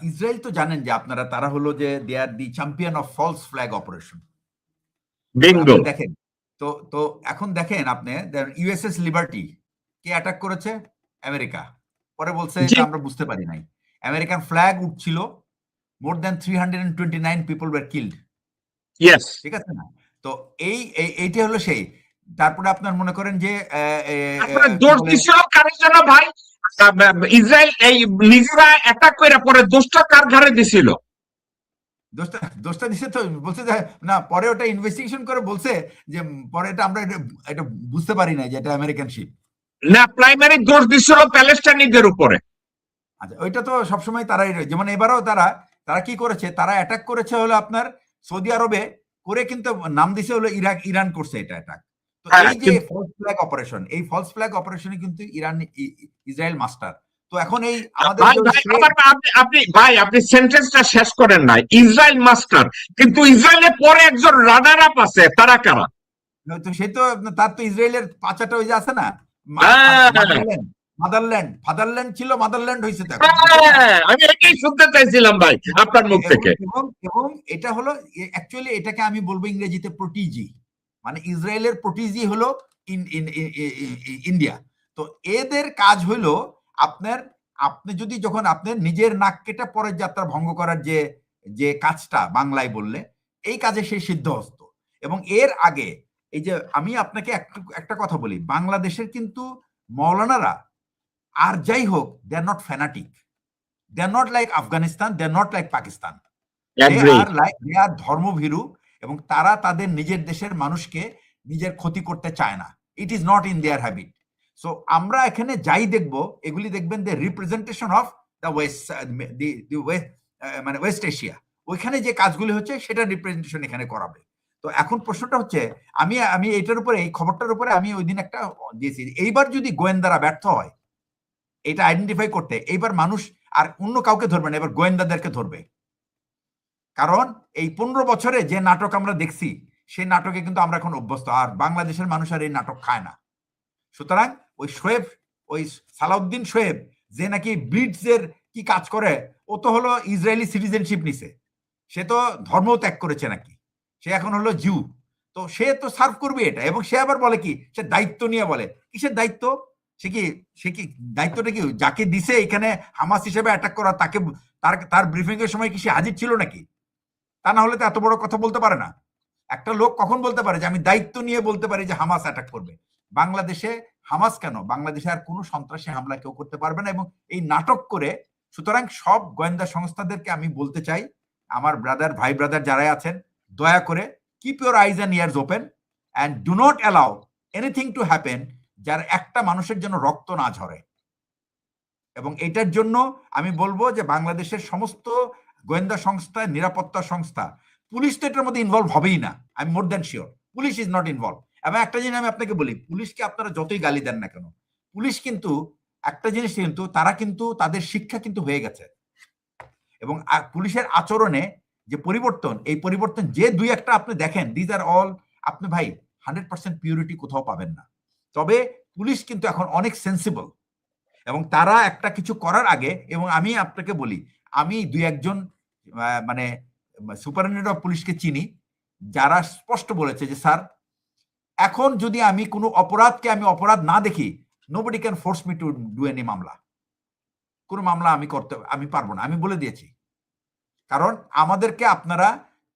ইসরায়েল তো জানেন যে আপনারা, তারা হলো যে they are the champion of false flag operation. দেখেন তো তো এখন দেখেন আপনি, ইউএসএস লিবার্টি কে অ্যাটাক করেছে? আমেরিকা। পরে বলছে আমরা বুঝতে পারি নাই। আমেরিকান ফ্ল্যাগ উঠছিল, more than 329 people were killed. Yes, ঠিক আছে না? তো এইটা হলো সেই। তারপরে আপনার মনে করেন যে দোষ দিছিল কারের জন্য ভাই? ইসরায়েল এই নিজেরা অ্যাটাক করে পরে দোষটা কার ঘাড়ে দিছিল? দোষটা দিছে তো বলছে যে না, পরে ওটা ইনভেস্টিগেশন করে বলছে যে পরে এটা আমরা এটা বুঝতে পারি না যে এটা আমেরিকান শিপ। না, প্রাইমারি দোষ দিছিল প্যালেস্টাইনিদের উপরে। আচ্ছা, ওইটা তো সবসময় তারাই, যেমন এবারও তারা কি করেছে, তারা অ্যাটাক করেছে হলো আপনার সৌদি আরবে করে, কিন্তু নাম দিছে হলো ইরান করছে এটা অ্যাটাক। তো এই যে ফলস ফ্ল্যাগ অপারেশন, এই ফলস ফ্ল্যাগ অপারেশনে কিন্তু ইসরায়েল মাস্টার। তো এখন এই আমাদের আপনি সেন্টেন্সটা শেষ করেন না। ইসরায়েল মাস্টার, কিন্তু ইসরায়েলের পরে একজন রানার আপ আছে, তারা কারা? তো সে তো তার তো ইসরায়েলের পাঁচাটা ওই যে আছে না, ফাদারল্যান্ড ছিল, মাদারল্যান্ড হয়েছে। আমি এটাই শুনতে চাইছিলাম ভাই আপনার মুখ থেকে। এবং এটা হলো অ্যাকচুয়ালি, এটাকে আমি বলবো ইংরেজিতে প্রোটিজি, মানে ইসরায়েলের প্রোটিজি হলো ইন্ডিয়া। তো এদের কাজ হলো আপনি যদি যখন আপনার নিজের নাক কেটে পরের যাত্রা ভঙ্গ করার যে কাজটা বাংলায় বললে, এই কাজে সে সিদ্ধহস্ত। এবং এর আগে এই যে আমি আপনাকে একটা কথা বলি, বাংলাদেশের কিন্তু মৌলানারা আর যাই হোক, they are not fanatic, they are not like Afghanistan, they are not like Pakistan, they are ধর্মভীরু, এবং তারা তাদের নিজের দেশের মানুষকে নিজের ক্ষতি করতে চায় না। It is not in their habit. So আমরা এখানে যাই দেখবো, এগুলি দেখবেন the representation of the West, মানে ওয়েস্ট এশিয়া। ওইখানে যে কাজগুলি হচ্ছে সেটা রিপ্রেজেন্টেশন এখানে করাবে। তো এখন প্রশ্নটা হচ্ছে, আমি এটার উপরে, এই খবরটার উপরে আমি ওই দিন একটা দিয়েছি, এইবার যদি গোয়েন্দারা ব্যর্থ হয় এটা আইডেন্টিফাই করতে, এইবার মানুষ আর অন্য কাউকে ধরবে না, এবার গোয়েন্দাদেরকে ধরবে। কারণ এই 15 বছরে যে নাটক আমরা দেখছি, সেই নাটকে কিন্তু আমরা এখন অভ্যস্ত, আর বাংলাদেশের মানুষ আর এই নাটক খায় না। সুতরাং ওই সালাউদ্দিন শোয়েব যে নাকি ব্রিডসের কি কাজ করে, ও তো হলো ইসরায়েলি সিটিজেনশিপ নিছে, সে তো ধর্ম ত্যাগ করেছে নাকি, সে এখন হলো জিউ। তো সে তো সার্ভ করবে এটা, এবং সে আবার বলে কি, সে দায়িত্ব নিয়ে বলে। কিসের দায়িত্ব? সে কি দায়িত্বটা কি যাকে দিছে এখানে হামাস হিসেবে অ্যাটাক করা, তার ব্রিফিং এর সময় কি সে হাজির ছিল নাকি? তা না হলে তো এত বড় কথা বলতে পারে না। একটা লোক কখন বলতে পারে যে আমি দায়িত্ব নিয়ে বলতে পারি যে হামাস অ্যাটাক করবে? বাংলাদেশে হামাস কেন, বাংলাদেশে আর কোনো সন্ত্রাসী হামলা কেউ করতে পারবে না, এবং এই নাটক করে। সুতরাং সব গোয়েন্দা সংস্থাদেরকে আমি বলতে চাই, আমার ভাই ব্রাদার যারা আছেন, দয়া করে keep your eyes and years open and do not allow anything to happen যার একটা মানুষের জন্য রক্ত না ঝরে। এবং এটার জন্য আমি বলবো যে বাংলাদেশের সমস্ত গোয়েন্দা সংস্থা, নিরাপত্তা সংস্থা, পুলিশ তো এটার মধ্যে ইনভলভ হবেই না, I am more than sure police is not involve. এবং একটা জিনিস আমি আপনাকে বলি, পুলিশকে আপনারা যতই গালি দেন না কেন, পুলিশ কিন্তু একটা জিনিস, কিন্তু তারা কিন্তু তাদের শিক্ষা কিন্তু হয়ে গেছে, এবং পুলিশের আচরণে যে পরিবর্তন, এই পরিবর্তন যে দুই একটা আপনি দেখেন, দিজ আর অল, আপনি ভাই 100% পিউরিটি কোথাও পাবেন না। তবে পুলিশ কিন্তু এখন অনেক সেন্সিবল, এবং তারা একটা কিছু করার আগে, এবং আমি আপনাকে বলি, আমি দুই একজন মানে সুপারিনটেন্ডেন্ট অফ পুলিশকে চিনি যারা স্পষ্ট বলেছে যে স্যার, এখন যদি আমি কোনো অপরাধকে আমি অপরাধ না দেখি, nobody can force me to do any মামলা, কোনো মামলা আমি পারবো না, আমি বলে দিয়েছি। কারণ আমাদেরকে আপনারা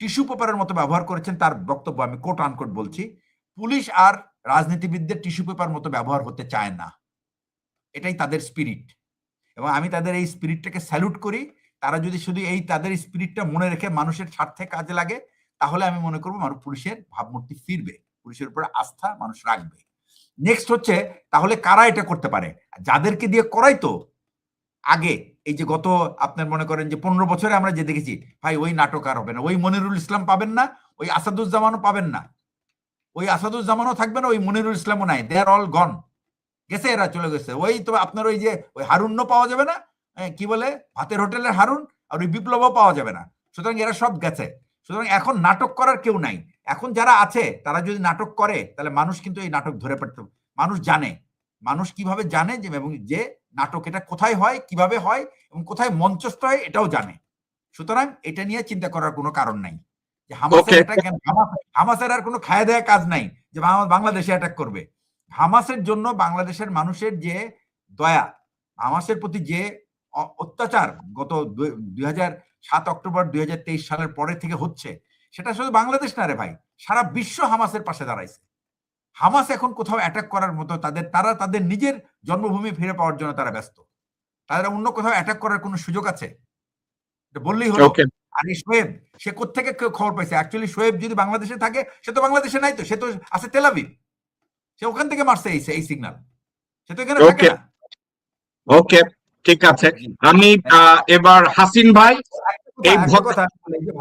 টিস্যু পেপারের মতো ব্যবহার করেছেন, তার বক্তব্য আমি কোট আনকোট বলছি, পুলিশ আর রাজনীতিবিদদের টিস্যু পেপার মতো ব্যবহার হতে চায় না, এটাই তাদের স্পিরিট, এবং আমি তাদের এই স্পিরিটটাকে স্যালুট করি। তারা যদি শুধু এই তাদের স্পিরিটটা মনে রেখে মানুষের স্বার্থে কাজে লাগে, তাহলে আমি মনে করবো মানুষ পুলিশের ভাবমূর্তি ফিরবে, পুলিশের উপরে আস্থা মানুষ রাখবে। নেক্সট হচ্ছে, তাহলে কারা এটা করতে পারে? যাদেরকে দিয়ে করাই তো আগে, এই যে গত আপনার মনে করেন যে 15 বছরে আমরা যে দেখেছি, ভাই ওই নাটক আর হবে না, ওই মনিরুল ইসলাম পাবেন না, ওই আসাদুজ্জামানও পাবেন না, ওই আসাদুজ্জামানও থাকবে না, ওই মনিরুল ইসলামও নাই, দে আর অল গন, গেছে, এরা চলে গেছে। ওই তো আপনার ওই যে ওই হারুনও পাওয়া যাবে না, কি বলে ভাতের হোটেলের হারুন, আর ওই বিপ্লবও পাওয়া যাবে না। সুতরাং এরা সব গেছে। সুতরাং এখন নাটক করার কেউ নাই। এখন যারা আছে তারা যদি নাটক করে, তাহলে মানুষ কিন্তু এই নাটক ধরে পড়তে, মানুষ জানে, মানুষ কিভাবে জানে যে, এবং যে নাটক এটা কোথায় হয়, কিভাবে হয়, এবং কোথায় মঞ্চস্থ হয় এটাও জানে। সুতরাং এটা নিয়ে চিন্তা করার কোনো কারণ নাই যে হামাসের আর কোনো খায় দেয়া কাজ নাই যে বাংলাদেশে অ্যাটাক করবে। হামাসের জন্য বাংলাদেশের মানুষের যে দয়া, হামাসের প্রতি যে অত্যাচার গত 7 অক্টোবর 2023 সালের পরে থেকে হচ্ছে, সেটা শুধু বাংলাদেশ না রে ভাই, সারা বিশ্ব হামাসের পাশে দাঁড়াইছে। হামাস এখন কোথাও অ্যাটাক করার মতো তারা তাদের নিজের জন্মভূমি ফিরে পাওয়ার জন্য তারা ব্যস্ত। তারা অন্য কোথাও অ্যাটাক করার কোনো সুযোগ আছে? বললেই হলো। আর এই শোয়েব, সে কোত্থেকে খবর পাইছে? অ্যাকচুয়ালি শোয়েব যদি বাংলাদেশে থাকে, সে তো বাংলাদেশে নাই, তো সে তো আছে তেল আবিব, সে ওখান থেকে মারছে এই সিগন্যাল, সে তো এখানে থাকে না। ওকে, ঠিক আছে। আমি এবার হাসিন ভাই,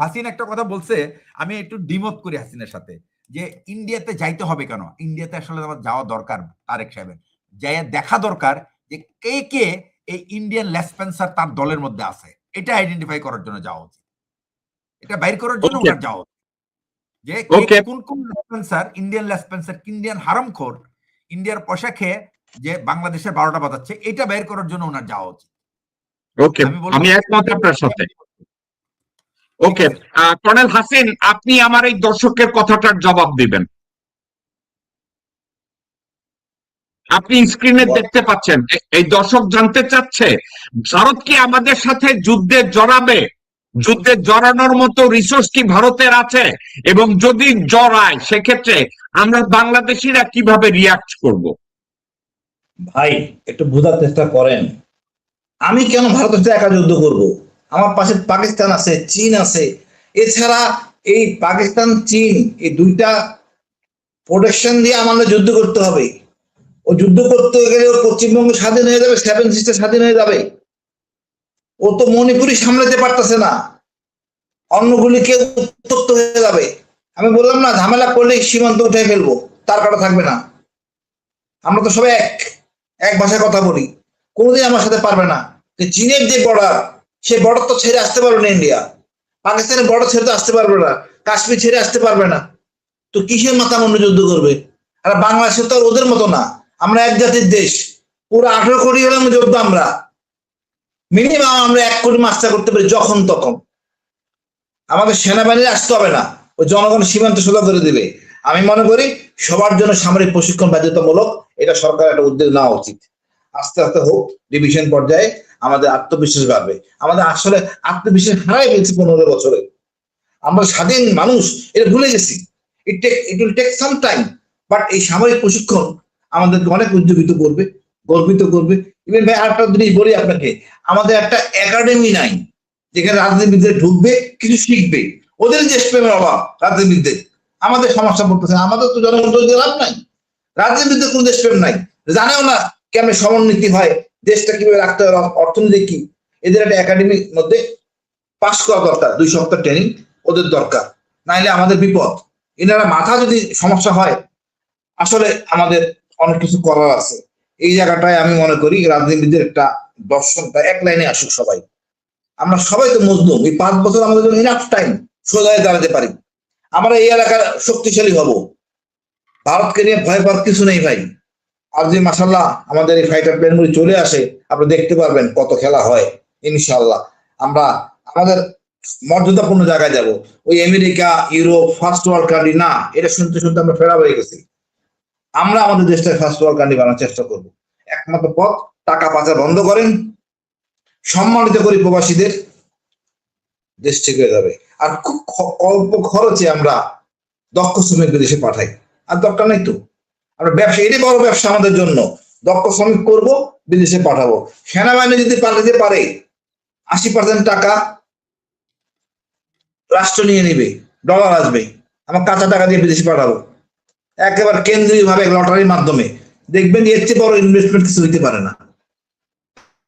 হাসিন একটা কথা বলছে, আমি একটু ডিমত করি হাসিনের সাথে, যে ইন্ডিয়াতে যাইতে হবে কেন? ইন্ডিয়াতে আসলে আমার যাওয়া দরকার, তারেক সাহেবের যাই দেখা দরকার যে কে কে এই ইন্ডিয়ান লেসপেন্সার তার দলের মধ্যে আছে, এটা আইডেন্টিফাই করার জন্য যাওয়া উচিত, এটা বাইর করার জন্য ওনার যাওয়া উচিত, যে কোন কোন লেসপেন্সার, ইন্ডিয়ান লেসপেন্সার, ইন্ডিয়ান হারামখোর, ইন্ডিয়ার পয়সা খেয়ে যে বাংলাদেশের 12টা বাজাচ্ছে, এটা বের করার জন্য ওনার যাওয়া উচিত। ওকে, আমি একমত আপনার সাথে। ওকে, কর্নেল হাসিন, আপনি আমার এই দর্শকের কথাটার জবাব দিবেন। আপনি স্ক্রিনে দেখতে পাচ্ছেন, এই দর্শক জানতে চাচ্ছে ভারত কি আমাদের সাথে যুদ্ধে জড়াবে? যুদ্ধে জড়ানোর মতো রিসোর্স কি ভারতের আছে? এবং যদি জড়ায়, সেক্ষেত্রে আমরা বাংলাদেশিরা কিভাবে রিয়াক্ট করব? ভাই একটু বোঝার চেষ্টা করেন, আমি কেন ভারতের সাথে একা যুদ্ধ করব? আমার পাশে পাকিস্তান আছে, চীন আছে। এছাড়া এই পাকিস্তান চীন এই দুইটা প্রোটেকশন দিয়ে আমাদের যুদ্ধ করতে হবে। ও যুদ্ধ করতে গেলে ওর পশ্চিমবঙ্গ স্বাধীন হয়ে যাবে, 7 সিস্টার স্বাধীন হয়ে যাবে। ও তো মণিপুরি সামলাতে পারতেছে না, অন্যগুলিকে উত্তপ্ত হয়ে যাবে। আমি বললাম না, ঝামেলা করলে সীমান্ত উঠে ফেলবো, তার কাটা থাকবে না। আমরা তো সবাই এক ভাষায় কথা বলি, কোনোদিন আমার সাথে পারবে না। চীনের যে বর্ডার, সে বর্ডার তো ছেড়ে আসতে পারবে না ইন্ডিয়া, পাকিস্তানের বর্ডার ছেড়ে তো আসতে পারবে না, কাশ্মীর ছেড়ে আসতে পারবে না। তো কিসের মাথা মুন্ডে যুদ্ধ করবে? আর বাংলাদেশে তো ওদের মতো না, আমরা এক জাতির দেশ, পুরো 18 কোটি হলাম যোদ্ধা আমরা, মিনিমাম আমরা 1 কোটি মাস্টার করতে পারি যখন তখন। আমাদের সেনাবাহিনী আসতে হবে না, ওই জনগণ সীমান্ত সোজা করে দিবে। আমি মনে করি সবার জন্য সামরিক প্রশিক্ষণ বাধ্যতামূলক, এটা সরকার একটা উদ্যোগ নেওয়া উচিত। আস্তে আস্তে হোক, ডিভিশন পর্যায়ে আমাদের আত্মবিশ্বাস বাড়বে। আমাদের আসলে আত্মবিশ্বাস হারাই ফেলছি 15 বছরে। আমরা স্বাধীন মানুষ, এটা ভুলে গেছি। It will take some time, but এই সামরিক প্রশিক্ষণ আমাদেরকে অনেক উজ্জীবিত করবে, গর্বিত করবে। ইভেন ভাই আরেকটা জিনিস বলি আপনাকে, আমাদের একটা একাডেমি নাই যেখানে রাজনীতিবিদদের ঢুকবে, কিছু শিখবে। ওদের দেশপ্রেমের অভাব রাজনীতিবিদদের, আমাদের সমস্যা পড়তেছে। আমাদের তো জনগণ লাভ নাই, রাজনীতিবিদদের কোনো দেশপ্রেম নাই, জানেও না কেমন সমন্বিতি হয়, দেশটা কিভাবে রাখতে হবে, অর্থনীতি কি। এদের একটা একাডেমির মধ্যে পাস করা দরকার, 2 সপ্তাহ ট্রেনিং ওদের দরকার, নাইলে আমাদের বিপদ। এনারা মাথা যদি সমস্যা হয়, আসলে আমাদের অনেক কিছু করার আছে। এই জায়গাটায় আমি মনে করি রাজনীতিবিদদের একটা দর্শনটা এক লাইনে আসুক সবাই। আমরা সবাই তো মজলুম, এই 5 বছর আমাদের জন্য ইনাফ টাইম সোজায় দাঁড়াতে পারি। আমরা এই এলাকার শক্তিশালী হব, ভারতকে নিয়ে ভয় পাওয়ার কিছু নেই ভাই। আর যে মাসাল্লাহ আমাদের এই ফাইটার প্লেন গুলি চলে আসে, আপনি দেখতে পারবেন কত খেলা হয়। ইনশাল্লাহ আমরা আমাদের মর্যাদাপূর্ণ জায়গায় যাব। ওই America, Europe, first world country না, এটা শুনতে শুনতে আমরা ফেরা হয়ে গেছি। আমরা আমাদের দেশটাকে ফার্স্ট ওয়ার্ল্ড কান্ট্রি বানানোর চেষ্টা করব। একমাত্র পথ, টাকা পাচার বন্ধ করেন, সম্মানিত করি প্রবাসীদের, দেশ ঠিক হয়ে যাবে। আর খুব অল্প খরচে আমরা দক্ষ শ্রমিক বিদেশে পাঠাই, আর দরকার নেই তো। আমরা ব্যবসা, এটাই বড় ব্যবসা আমাদের জন্য। দক্ষ শ্রমিক করবো, বিদেশে পাঠাবো। সেনাবাহিনী যদি পাঠাতে পারে, 80% টাকা রাষ্ট্র নিয়ে নিবে, ডলার আসবে, আমার কাঁচা টাকা দিয়ে বিদেশে পাঠাবো একেবারে কেন্দ্রীয় ভাবে লটারির মাধ্যমে। দেখবেন এর চেয়ে বড় ইনভেস্টমেন্ট কিছু হইতে পারে না।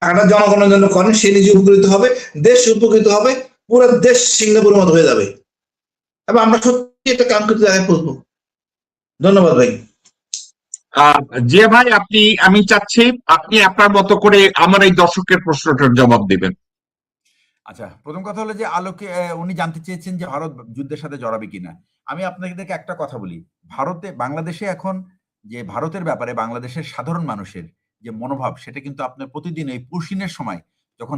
টাকাটা জনগণের জন্য করেন, সে নিজে উপকৃত হবে, দেশ উপকৃত হবে, পুরো দেশ সিঙ্গাপুরের মতো হয়ে যাবে, এবং আমরা সত্যি একটা কাঙ্ক্ষিত জায়গায় পৌঁছবো। ধন্যবাদ ভাই। যে ভাই আমি চাচ্ছি আপনি আপনার মতো করে আমার এই দর্শকের প্রশ্নটার জবাব দিবেন। আচ্ছা, প্রথম কথা হলো যে আলোকে উনি জানতে চেয়েছেন যে ভারত যুদ্ধের সাথে জড়াবে কিনা। আমি আপনাদেরকে একটা কথা বলি, বাংলাদেশে এখন যে ভারতের ব্যাপারে বাংলাদেশের সাধারণ মানুষের যে মনোভাব, সেটা কিন্তু আপনার প্রতিদিন এই পুশিনের সময় যখন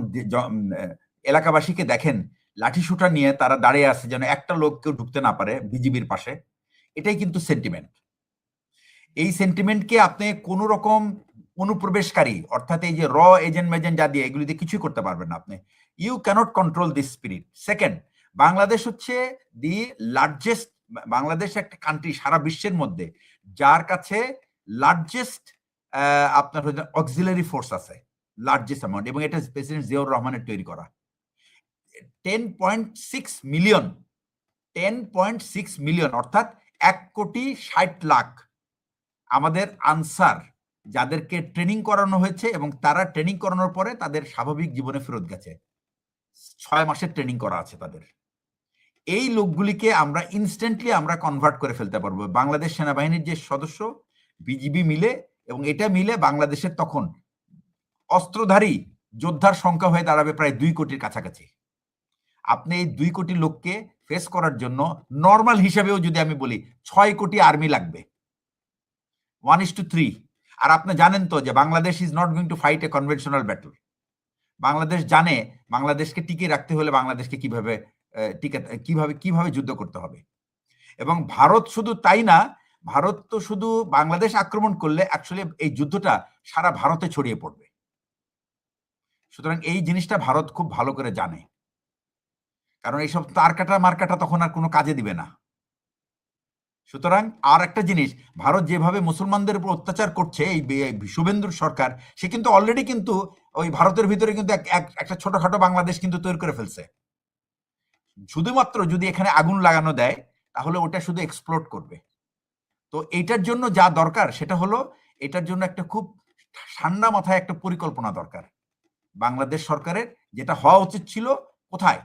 এলাকাবাসীকে দেখেন লাঠি শুটা নিয়ে তারা দাঁড়িয়ে আছে যেন একটা লোক কেউ ঢুকতে না পারে বিজিবির পাশে, এটাই কিন্তু সেন্টিমেন্ট। এই সেন্টিমেন্টকে আপনি কোন রকম অনুপ্রবেশকারী, অর্থাৎ এই যে এজেন্ট মেজেন্ট যা দিয়ে, এগুলি দিয়ে কিছুই করতে পারবেন না আপনি। You cannot control this spirit. Second, Bangladesh হচ্ছে দি লার্জেস্ট, বাংলাদেশ একটা কান্ট্রি সারা বিশ্বের মধ্যে যার কাছে লার্জেস্ট আপনার অক্সিলারি ফোর্স আছে, লার্জেস্ট অ্যামাউন্ট, এবং এটা প্রেসিডেন্ট জিয়াউর রহমানের তৈরি করা। 10.6 মিলিয়ন, 10.6 মিলিয়ন অর্থাৎ 1,60,00,000 আমাদের আনসার, যাদেরকে ট্রেনিং করানো হয়েছে এবং তারা ট্রেনিং করানোর পরে তাদের স্বাভাবিক জীবনে ফেরত গেছে। 6 মাসের ট্রেনিং করা আছে তাদের। এই লোকগুলিকে আমরা ইনস্ট্যান্টলি আমরা কনভার্ট করে ফেলতে পারবো বাংলাদেশ সেনাবাহিনীর যে সদস্য, বিজিবি মিলে, এবং এটা মিলে বাংলাদেশের তখন অস্ত্রধারী যোদ্ধার সংখ্যা হয়ে দাঁড়াবে প্রায় 2 কোটির কাছাকাছি। আপনি এই 2 কোটি লোককে ফেস করার জন্য নর্মাল হিসাবেও যদি আমি বলি 6 কোটি আর্মি লাগবে, 1:3। আর আপনি জানেন তো যে Bangladesh is not going to fight A conventional battle. Bangladesh জানে বাংলাদেশকে টিকিয়ে রাখতে হলে বাংলাদেশকে কিভাবে যুদ্ধ করতে হবে। এবং ভারত শুধু তাই না, ভারত তো শুধু বাংলাদেশ আক্রমণ করলে অ্যাকচুয়ালি এই যুদ্ধটা সারা ভারতে ছড়িয়ে পড়বে। সুতরাং এই জিনিসটা ভারত খুব ভালো করে জানে, কারণ এইসব তার কাটা মারকাটা তখন আর কোনো কাজে দিবে না। সুতরাং আর একটা জিনিস, ভারত যেভাবে মুসলমানদের উপর অত্যাচার করছে, এই শুভেন্দুর সরকার, সে কিন্তু অলরেডি কিন্তু ওই ভারতের ভিতরে কিন্তু একটা ছোটখাটো বাংলাদেশ কিন্তু তৈরি করে ফেলছে। শুধুমাত্র যদি এখানে আগুন লাগানো দেয় তাহলে ওটা শুধু এক্সপ্লোড করবে। তো এটার জন্য যা দরকার সেটা হলো, এটার জন্য একটা খুব ঠান্ডা মাথায় একটা পরিকল্পনা দরকার বাংলাদেশ সরকারের। যেটা হওয়া উচিত ছিল, কোথায়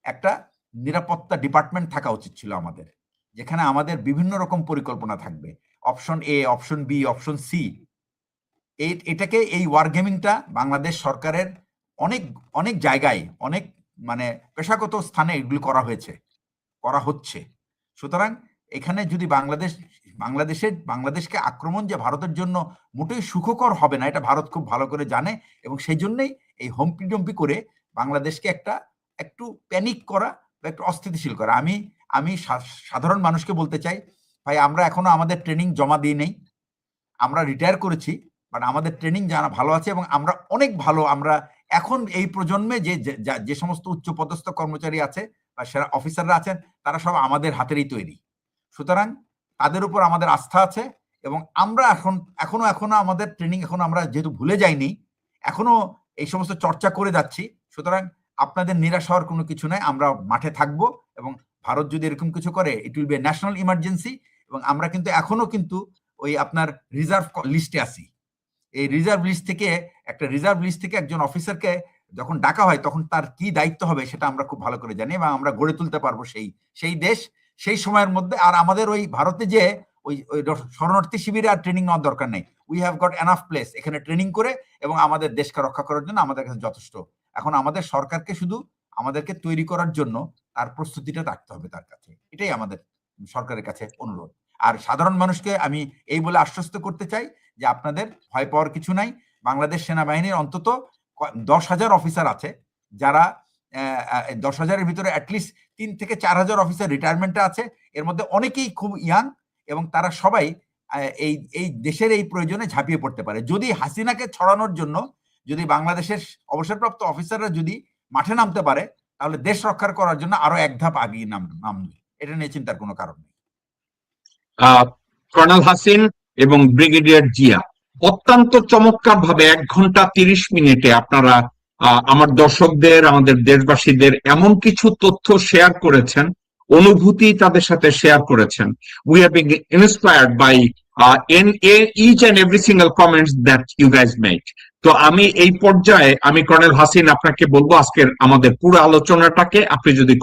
একটা নিরাপত্তা ডিপার্টমেন্ট থাকা উচিত ছিল আমাদের, যেখানে আমাদের বিভিন্ন রকম পরিকল্পনা থাকবে, option A, option B, option C. এটাকে এই ওয়ার গেমিংটা বাংলাদেশ সরকারের অনেক জায়গায়, অনেক মানে পেশাগত স্থানে এগুলো করা হচ্ছে। সুতরাং এখানে যদি বাংলাদেশকে আক্রমণ যে ভারতের জন্য মোটেই সুখকর হবে না, এটা ভারত খুব ভালো করে জানে, এবং সেই জন্যই এই হম্পি ডম্পি করে বাংলাদেশকে একটু প্যানিক করা বা একটু অস্থিতিশীল করা। আমি সাধারণ মানুষকে বলতে চাই, ভাই আমরা এখনো আমাদের ট্রেনিং জমা দিই নেই, আমরা রিটায়ার করেছি, বাট আমাদের ট্রেনিং জানা ভালো আছে, এবং আমরা অনেক ভালো, আমরা এখন এই প্রজন্মে যে সমস্ত উচ্চ পদস্থ কর্মচারী আছে বা সেরা অফিসাররা আছেন, তারা সব আমাদের হাতেরই তৈরি। সুতরাং তাদের উপর আমাদের আস্থা আছে এবং আমরা এখনো আমাদের ট্রেনিং আমরা যেহেতু ভুলে যাইনি, এখনো এই সমস্ত চর্চা করে যাচ্ছি। সুতরাং আপনাদের নিরাশ হওয়ার কোনো কিছু নাই, আমরা মাঠে থাকবো এবং ভারত যদি এরকম কিছু করে it will be national emergency. এবং আমরা কিন্তু এখনো ওই আপনার রিজার্ভ লিস্টে আছি। এই রিজার্ভ লিস্ট থেকে একজন অফিসারকে যখন ডাকা হয় তখন তার কি দায়িত্ব হবে সেটা আমরা খুব ভালো করে জানি এবং আমরা গড়ে তুলতে পারবো সেই দেশ সেই সময়ের মধ্যে। আর আমাদের ওই ভারতে যে ওই শরণার্থী শিবিরে আর ট্রেনিং নেওয়ার দরকার নেই। We have got enough place এখানে ট্রেনিং করে এবং আমাদের দেশকে রক্ষা করার জন্য আমাদের কাছে যথেষ্ট। এখন আমাদের সরকারকে শুধু আমাদেরকে তৈরি করার জন্য তার প্রস্তুতিটা রাখতে হবে তার কাছে, এটাই আমাদের সরকারের কাছে অনুরোধ। আর সাধারণ মানুষকে আমি এই বলে আশ্বস্ত করতে চাই যে আপনাদের ভয় পাওয়ার কিছু নাই। বাংলাদেশ সেনাবাহিনীর অন্তত 10,000 অফিসার আছে যারা 10,000-এর ভিতরে অ্যাটলিস্ট 3 থেকে 4,000 অফিসার রিটায়ারমেন্টে আছে। এর মধ্যে অনেকেই খুব ইয়াং এবং তারা সবাই এই দেশের এই প্রয়োজনে ঝাঁপিয়ে পড়তে পারে। যদি হাসিনাকে ছড়ানোর জন্য যদি বাংলাদেশের অবসরপ্রাপ্ত অফিসাররা যদি মাঠে নামতে পারে তাহলে দেশ রক্ষা করার জন্য আরো এক ধাপ আগিয়ে নামবে। এটা নিয়ে চিন্তার কোনো কারণ নেই। কর্নেল হাসিন এবং ব্রিগেডিয়ার জিয়া অত্যন্ত চমৎকার ভাবে 1 ঘন্টা 30 মিনিটে আপনারা আমার দর্শকদের, আমাদের দেশবাসীদের এমন কিছু তথ্য শেয়ার করেছেন, অনুভূতি তাদের সাথে শেয়ার করেছেন। We are being inspired by each and every single comments that you guys make. তো আমি এই পর্যায়ে কর্নেল হাসিন আপনাকে বলবো আজকের আমাদের পুরো আলোচনাটাকে আপনি যদি